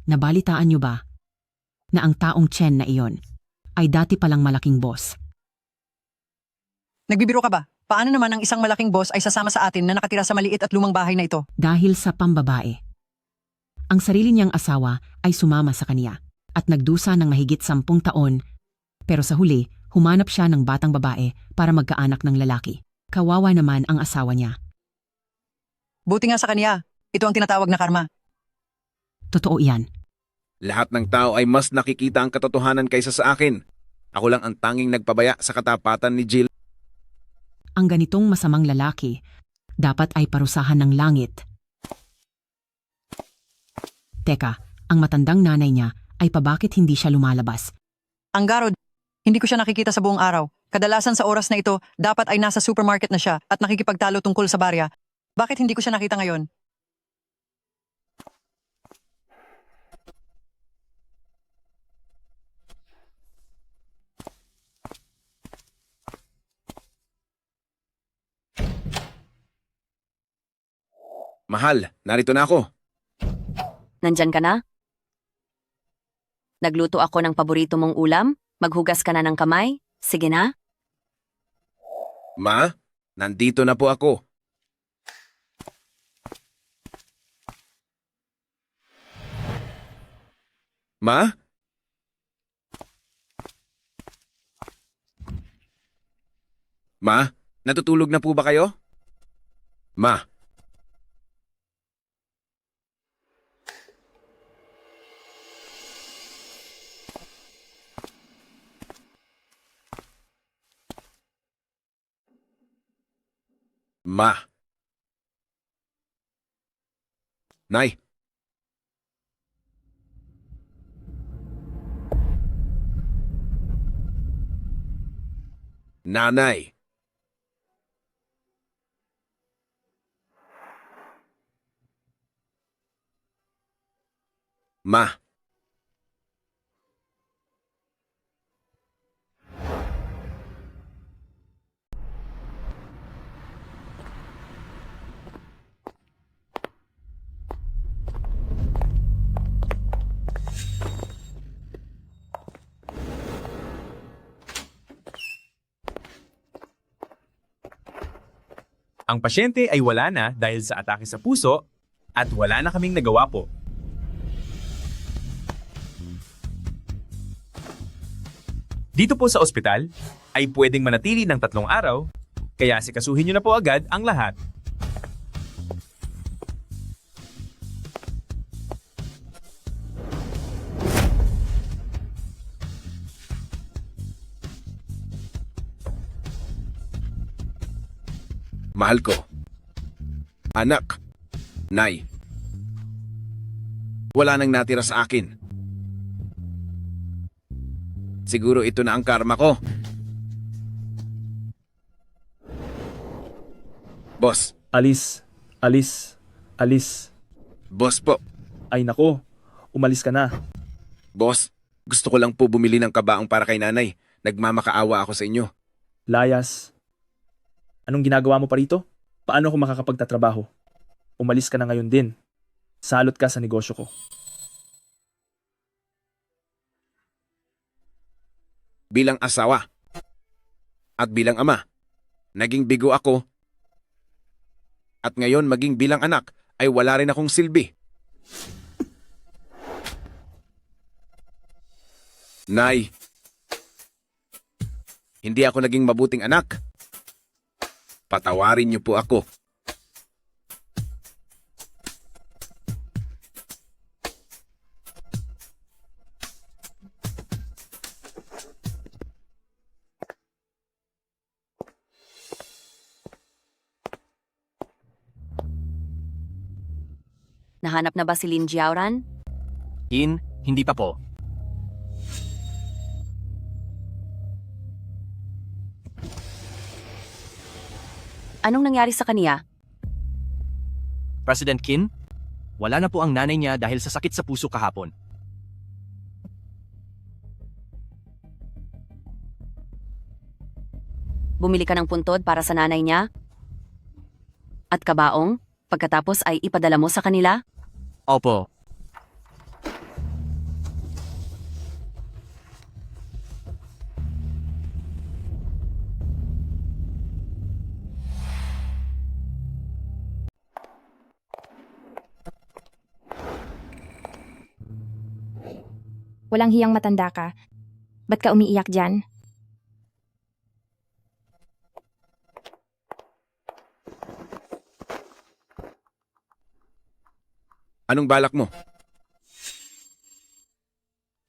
Nabalitaan niyo ba na ang taong Chen na iyon ay dati palang malaking boss? Nagbibiro ka ba? Paano naman ang isang malaking boss ay sasama sa atin na nakatira sa maliit at lumang bahay na ito? Dahil sa pambabae. Ang sarili niyang asawa ay sumama sa kaniya at nagdusa ng mahigit 10 taon, pero sa huli, humanap siya ng batang babae para magkaanak ng lalaki. Kawawa naman ang asawa niya. Buti nga sa kanya. Ito ang tinatawag na karma. Totoo iyan. Lahat ng tao ay mas nakikita ang katotohanan kaysa sa akin. Ako lang ang tanging nagpabaya sa katapatan ni Jill. Ang ganitong masamang lalaki dapat ay parusahan ng langit. Teka, ang matandang nanay niya ay pabakit hindi siya lumalabas? Ang garod, hindi ko siya nakikita sa buong araw. Kadalasan sa oras na ito, dapat ay nasa supermarket na siya at nakikipagtalo tungkol sa barya. Bakit hindi ko siya nakita ngayon? Mahal, narito na ako. Nandyan ka na? Nagluto ako ng paborito mong ulam? Maghugas ka na ng kamay? Sige na. Ma, nandito na po ako. Ma? Ma, natutulog na po ba kayo? Ma. Ma. Nay. Nanay. Ma. Ang pasyente ay wala na dahil sa atake sa puso at wala na kaming nagawa po. Dito po sa ospital ay pwedeng manatili ng 3 araw, kaya sikasuhin nyo na po agad ang lahat. Mahal ko. Anak. Nay. Wala nang natira sa akin. Siguro ito na ang karma ko. Boss. Alis. Boss po. Ay nako, umalis ka na. Boss, gusto ko lang po bumili ng kabaong para kay nanay. Nagmamakaawa ako sa inyo. Layas. Anong ginagawa mo pa rito? Paano ako makakapagtatrabaho? Umalis ka na ngayon din. Salot ka sa negosyo ko. Bilang asawa at bilang ama, naging bigo ako. At ngayon maging bilang anak ay wala rin akong silbi. Nay, hindi ako naging mabuting anak. Patawarin niyo po ako. Nahanap na ba si Lin Jiaoran? Hindi pa po. Anong nangyari sa kaniya? President Qin, wala na po ang nanay niya dahil sa sakit sa puso kahapon. Bumili ka ng puntod para sa nanay niya? At kabaong? Pagkatapos ay ipadala mo sa kanila? Opo. Walang hiyang matanda ka. Ba't ka umiiyak dyan? Anong balak mo?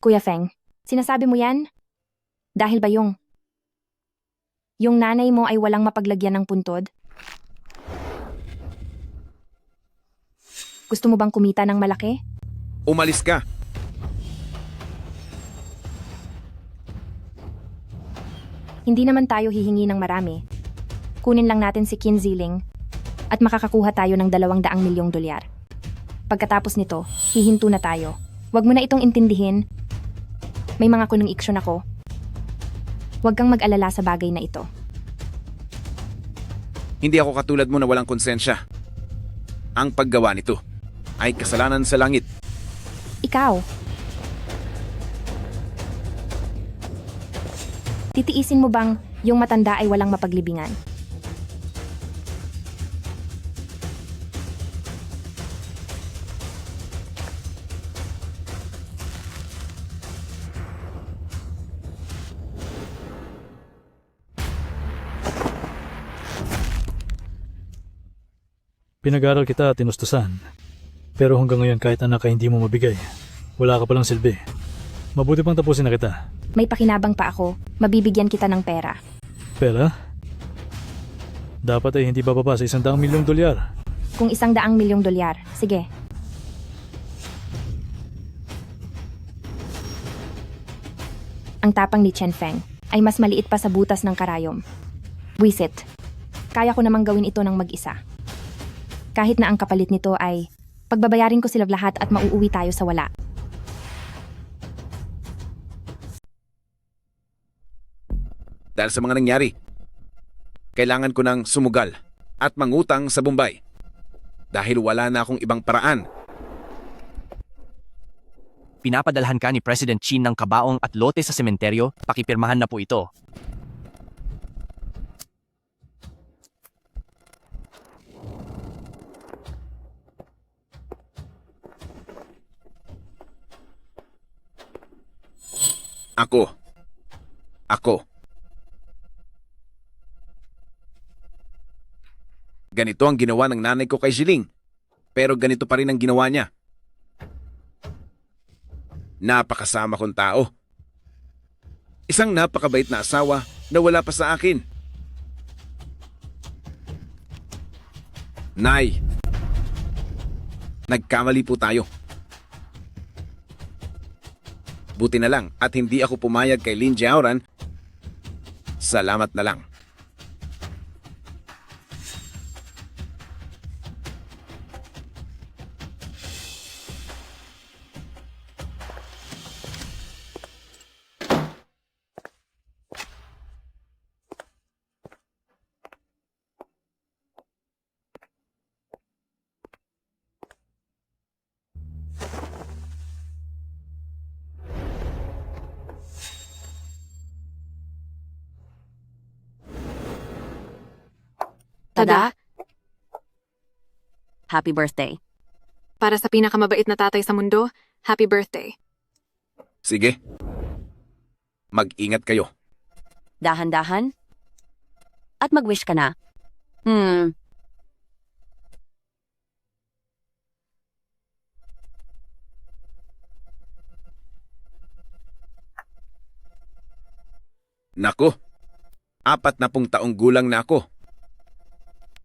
Kuya Feng, sinasabi mo yan? Dahil ba yung nanay mo ay walang mapaglagyan ng puntod? Gusto mo bang kumita ng malaki? Umalis ka. Hindi naman tayo hihingi ng marami. Kunin lang natin si Qin Ziling at makakakuha tayo ng 200 milyong dolyar. Pagkatapos nito, hihinto na tayo. Huwag mo na itong intindihin. May mga kunong-iksyon ako. Huwag kang mag-alala sa bagay na ito. Hindi ako katulad mo na walang konsensya. Ang paggawa nito ay kasalanan sa langit. Ikaw. Titiisin mo bang yung matanda ay walang mapaglibingan? Pinag-aral kita at tinustusan. Pero hanggang ngayon kahit anak ka hindi mo mabigay, wala ka palang silbi. Mabuti pang tapusin na kita. May pakinabang pa ako. Mabibigyan kita ng pera. Pera? Dapat ay hindi bababa sa 100 milyong dolyar. Kung 100 milyong dolyar, sige. Ang tapang ni Chen Feng ay mas maliit pa sa butas ng karayom. Wisit, kaya ko namang gawin ito ng mag-isa. Kahit na ang kapalit nito ay pagbabayarin ko sila lahat at mauuwi tayo sa wala. Dahil sa mga nangyari, kailangan ko ng sumugal at mangutang sa Bombay. Dahil wala na akong ibang paraan. Pinapadalhan ka ni President Qin ng kabaong at lote sa sementeryo, pakipirmahan na po ito. Ako. Ganito ang ginawa ng nanay ko kay Jiling. Pero ganito pa rin ang ginawa niya. Napakasama kong tao. Isang napakabait na asawa na wala pa sa akin. Nay, nagkamali po tayo. Buti na lang at hindi ako pumayag kay Lin Jiaoran. Salamat na lang. Tada! Happy birthday. Para sa pinakamabait na tatay sa mundo, happy birthday. Sige. Mag-ingat kayo. Dahan-dahan. At mag-wish ka na. Nako, 40 taong gulang na ako.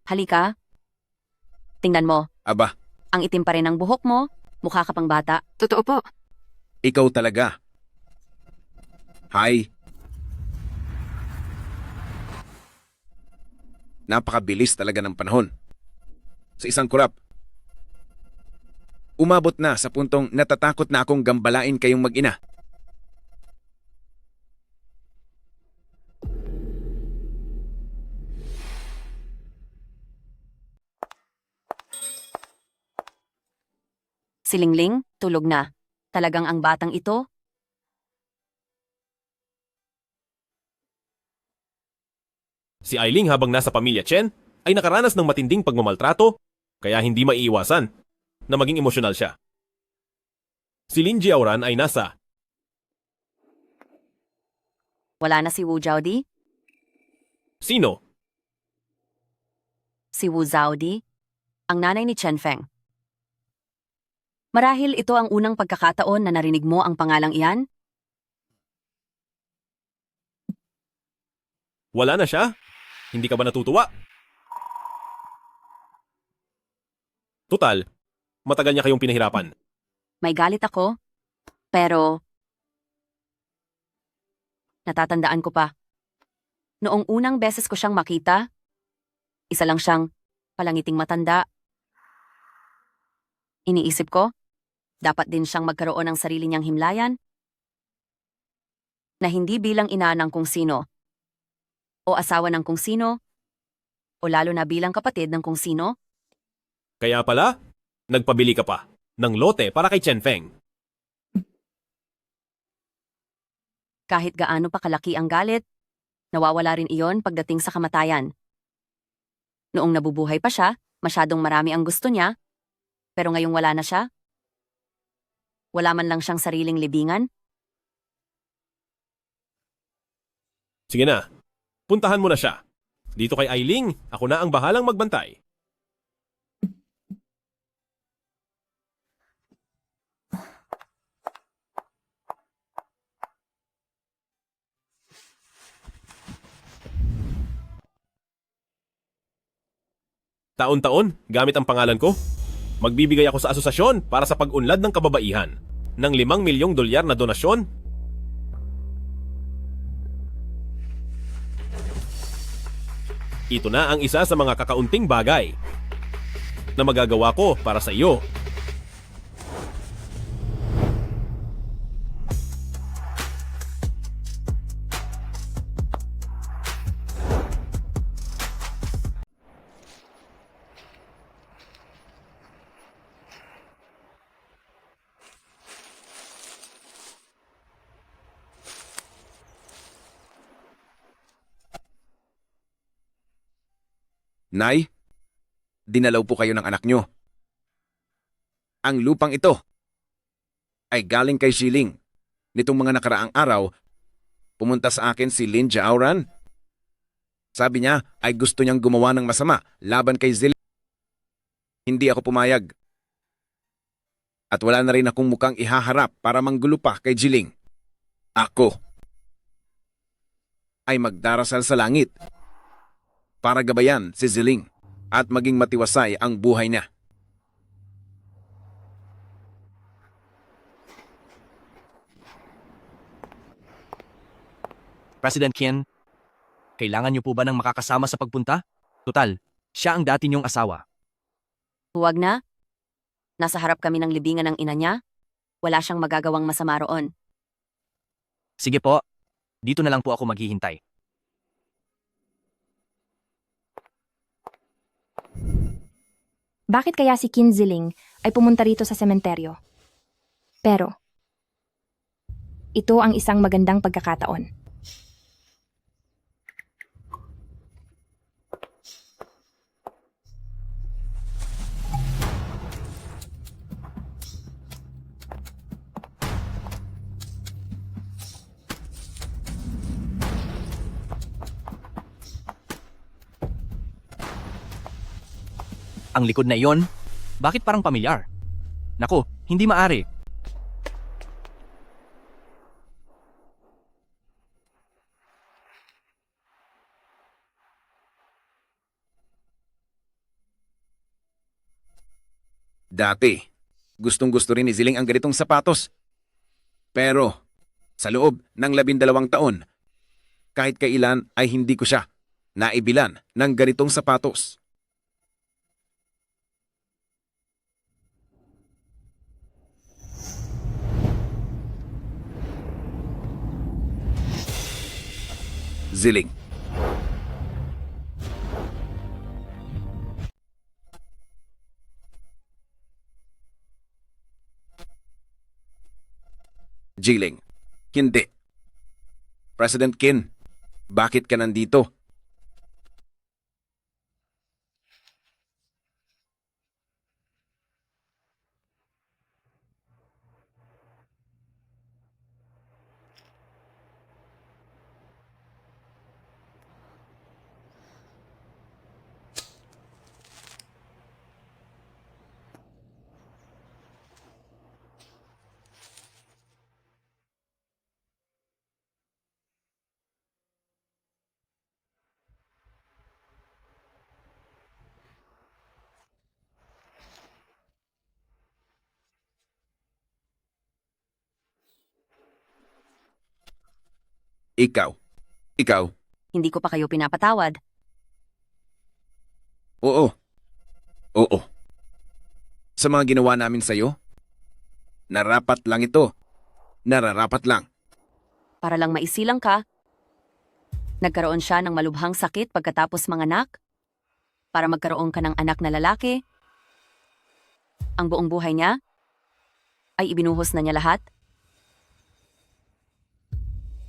Halika. Tingnan mo. Aba, Ang itim pa rin ng buhok mo. Mukha ka pang bata. Totoo po. ikaw talaga. Hi. Napakabilis talaga ng panahon. Sa isang kurap, umabot na sa puntong natatakot na akong gambalain kayong mag-ina. Si Lingling, tulog na. Talagang ang batang ito. Si Ailing habang nasa pamilya Chen ay nakaranas ng matinding pagmamaltrato kaya hindi maiiwasan na maging emosyonal siya. Si Lin Jiaoran ay nasa Wala na si Wu Zhaodi. sino? Si Wu Zhaodi, ang nanay ni Chen Feng. Marahil ito ang unang pagkakataon na narinig mo ang pangalang iyan? Wala na siya? Hindi ka ba natutuwa? Tutal, matagal niya kayong pinahirapan. May galit ako, pero natatandaan ko pa. Noong unang beses ko siyang makita, isa lang siyang palangiting matanda. Iniisip ko, dapat din siyang magkaroon ng sarili niyang himlayan na hindi bilang ina ng kung sino, o asawa ng kung sino, o lalo na bilang kapatid ng kung sino. Kaya pala, nagpabili ka pa ng lote para kay Chen Feng. Kahit gaano pa kalaki ang galit, nawawala rin iyon pagdating sa kamatayan. Noong nabubuhay pa siya, masyadong marami ang gusto niya, pero ngayong wala na siya, wala man lang siyang sariling libingan. Sige na, puntahan mo na siya. Dito kay Ailing, ako na ang bahalang magbantay. Taon-taon, gamit ang pangalan ko, magbibigay ako sa asosasyon para sa pag-unlad ng kababaihan ng 5 milyong dolyar na donasyon. Ito na ang isa sa mga kakaunting bagay na magagawa ko para sa iyo. Nay, dinalaw po kayo ng anak nyo. Ang lupang ito ay galing kay Jiling. Nitong mga nakaraang araw pumunta sa akin si Lin Jiaoran. Sabi niya ay gusto niyang gumawa ng masama laban kay Ziling. Hindi ako pumayag. At wala na rin akong mukhang ihaharap para manggulo pa kay Jiling. Ako ay magdarasal sa langit para gabayan si Ziling at maging matiwasay ang buhay niya. President Qin, kailangan niyo po ba ng makakasama sa pagpunta? Tutal, siya ang dati niyong asawa. Huwag na. Nasa harap kami ng libingan ng ina niya. Wala siyang magagawang masama roon. Sige po, dito na lang po ako maghihintay. Bakit kaya si Qin Ziling ay pumunta rito sa sementeryo? Pero, ito ang isang magandang pagkakataon. Ang likod na iyon, bakit parang pamilyar? Naku, hindi maari. Dati, gustong-gusto rin ni Ziling ang ganitong sapatos. Pero, sa loob ng 12 taon, kahit kailan ay hindi ko siya naibilan ng ganitong sapatos. Ziling. Jiling. Hindi. President Qin, bakit ka nandito? Ikaw. Hindi ko pa kayo pinapatawad. Oo. Sa mga ginawa namin sa'yo, narapat lang ito. Nararapat lang. Para lang maisilang ka. Nagkaroon siya ng malubhang sakit pagkatapos manganak. Para magkaroon ka ng anak na lalaki. Ang buong buhay niya ay ibinuhos na niya lahat.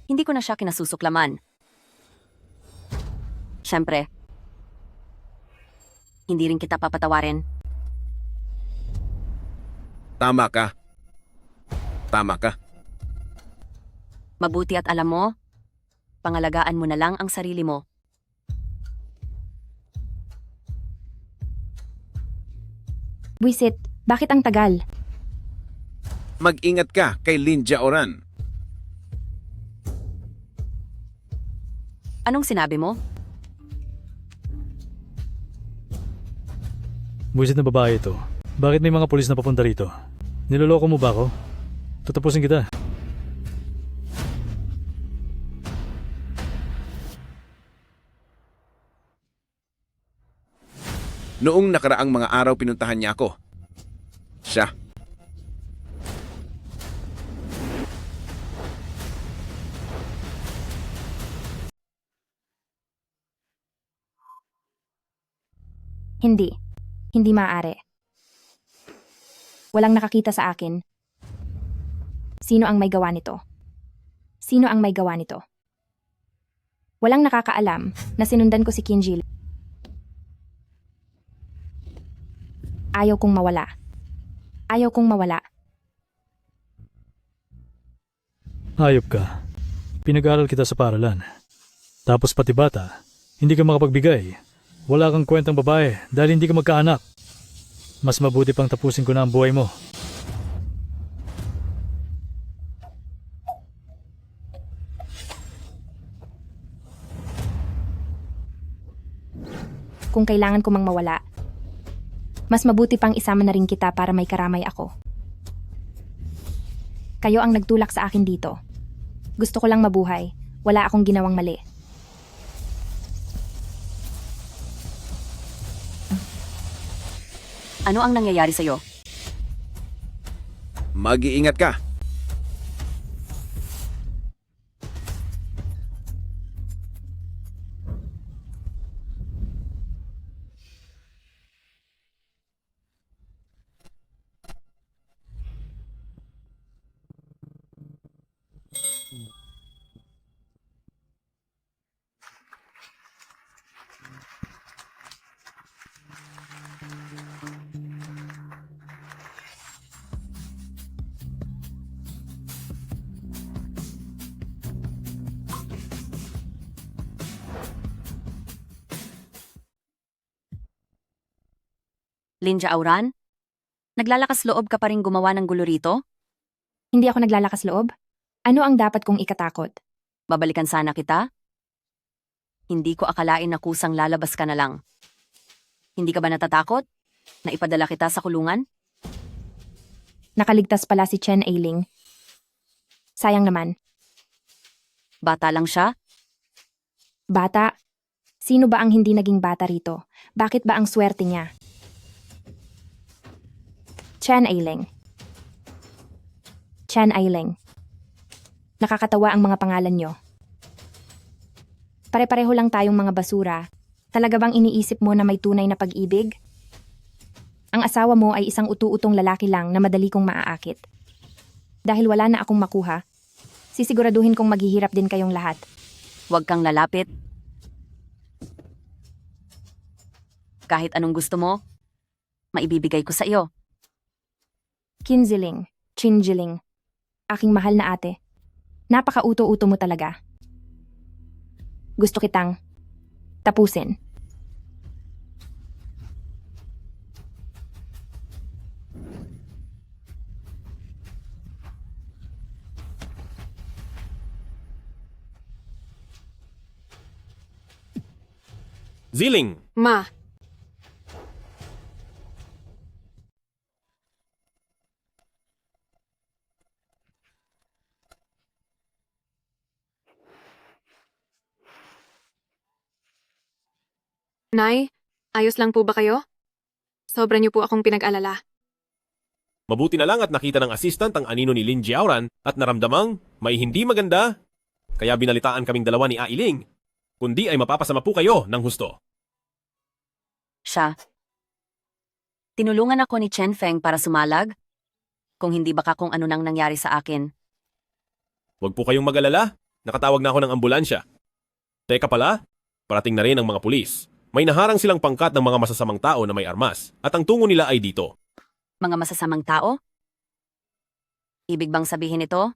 Hindi ko na siya kinasusuklaman. Siyempre, hindi rin kita papatawarin. Tama ka. Mabuti at alam mo, pangalagaan mo na lang ang sarili mo. Buisit, bakit ang tagal? Mag-ingat ka kay Lin Jiaoran. Anong sinabi mo? Buwisit na babae ito. Bakit may mga pulis na papunta rito? Niloloko mo ba ako? Tatapusin kita. Noong nakaraang mga araw pinuntahan niya ako. Siya. Hindi maaari. Walang nakakita sa akin. Sino ang may gawa nito? Walang nakakaalam na sinundan ko si Kinjil. Ayaw kong mawala. Hayop ka. Pinag-aral kita sa paralan. Tapos pati bata, hindi ka makapagbigay. Wala kang kwentang babae dahil hindi ka magkaanak. Mas mabuti pang tapusin ko na ang buhay mo. Kung kailangan ko mang mawala, mas mabuti pang isama na rin kita para may karamay ako. Kayo ang nagtulak sa akin dito. Gusto ko lang mabuhay. Wala akong ginawang mali. Ano ang nangyayari sa'yo? Mag-iingat ka. Linja Auran? Naglalakas loob ka pa rin gumawa ng gulo rito? Hindi ako naglalakas loob. Ano ang dapat kong ikatakot? Babalikan sana kita? Hindi ko akalain na kusang lalabas ka na lang. Hindi ka ba natatakot? Na ipadala kita sa kulungan? Nakaligtas pala si Chen Ailing. Sayang naman. Bata lang siya? Bata? Sino ba ang hindi naging bata rito? Bakit ba ang swerte niya? Chen Ailing. Chen Ailing. Nakakatawa ang mga pangalan nyo. Pare-pareho lang tayong mga basura. Talaga bang iniisip mo na may tunay na pag-ibig? Ang asawa mo ay isang utu-utong lalaki lang na madali kong maaakit. Dahil wala na akong makuha, sisiguraduhin kong maghihirap din kayong lahat. Huwag kang lalapit. Kahit anong gusto mo, maibibigay ko sa iyo. Kinziling, Chinjiling, aking mahal na ate. Napaka-uto-uto mo talaga. Gusto kitang tapusin. Ziling! Ma, Nay, ayos lang po ba kayo? Sobra niyo po akong pinag-alala. Mabuti na lang at nakita ng assistant ang anino ni Lin Jiaoran at naramdamang may hindi maganda. Kaya binalitaan kaming dalawa ni Ailing. Kundi ay mapapasama po kayo ng husto. Siya. Tinulungan ako ni Chen Feng para sumalag. Kung hindi baka kung ano nang nangyari sa akin. Huwag po kayong mag-alala. Nakatawag na ako ng ambulansya. Teka pala, parating na rin ang mga pulis. May naharang silang pangkat ng mga masasamang tao na may armas at ang tungo nila ay dito. Mga masasamang tao? Ibig bang sabihin ito?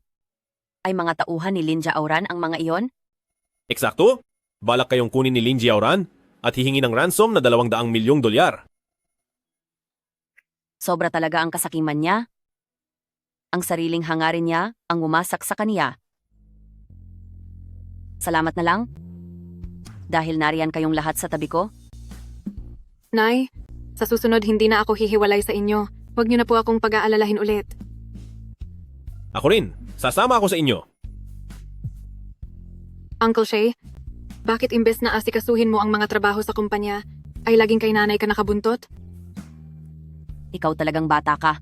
Ay mga tauhan ni Lin Jiaoran ang mga iyon? Eksakto? Balak kayong kunin ni Lin Jiaoran at hihingi ng ransom na 200 milyong dolyar. Sobra talaga ang kasakiman niya. Ang sariling hangarin niya ang umasak sa kaniya. Salamat na lang. Dahil nariyan kayong lahat sa tabi ko. Nay, sa susunod hindi na ako hihiwalay sa inyo. Huwag niyo na po akong pag-aalalahin ulit. Ako rin. Sasama ako sa inyo. Uncle Shay, bakit imbes na asikasuhin mo ang mga trabaho sa kumpanya, ay laging kay nanay ka nakabuntot? Ikaw talagang bata ka.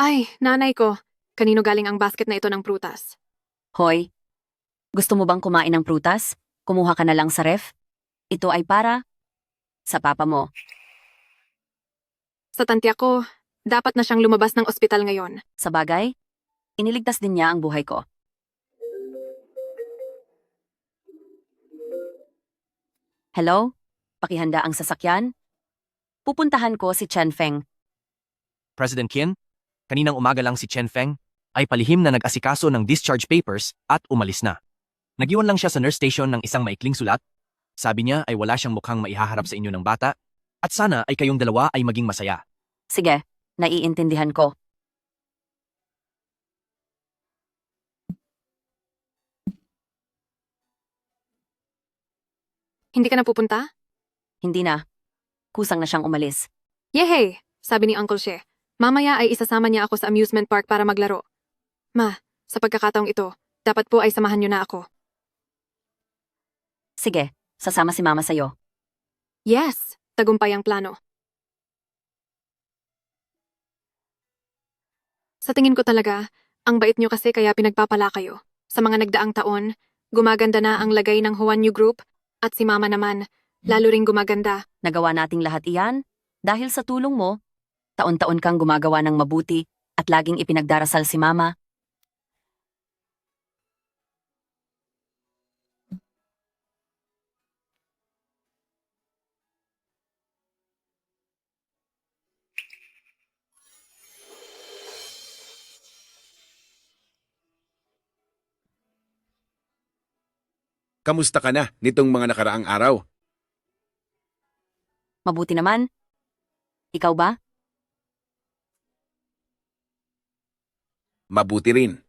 Ay, nanay ko. Kanino galing ang basket na ito ng prutas? Hoy, gusto mo bang kumain ng prutas? Kumuha ka na lang sa ref. Ito ay para sa papa mo. Sa tantya ko, dapat na siyang lumabas ng ospital ngayon. Sa bagay, iniligtas din niya ang buhay ko. Hello? Pakihanda ang sasakyan? Pupuntahan ko si Chen Feng. President Qin, kaninang umaga lang si Chen Feng ay palihim na nag-asikaso ng discharge papers at umalis na. Nagiwan lang siya sa nurse station ng isang maikling sulat. Sabi niya ay wala siyang mukhang maihaharap sa inyo ng bata at sana ay kayong dalawa ay maging masaya. Sige, naiintindihan ko. Hindi ka na pupunta? Hindi na. Kusang na siyang umalis. Yehey! Sabi ni Uncle She. Mamaya ay isasama niya ako sa amusement park para maglaro. Ma, sa pagkakataong ito, dapat po ay samahan niyo na ako. Sige, sasama si Mama sa'yo. Yes! Tagumpay ang plano. Sa tingin ko talaga, ang bait niyo kasi kaya pinagpapala kayo. Sa mga nagdaang taon, gumaganda na ang lagay ng Huanyu Group at si Mama naman, lalo ring gumaganda. Nagawa nating lahat iyan dahil sa tulong mo. Taon-taon kang gumagawa ng mabuti at laging ipinagdarasal si Mama. Kamusta ka na nitong mga nakaraang araw? Mabuti naman. Ikaw ba? Mabuti rin.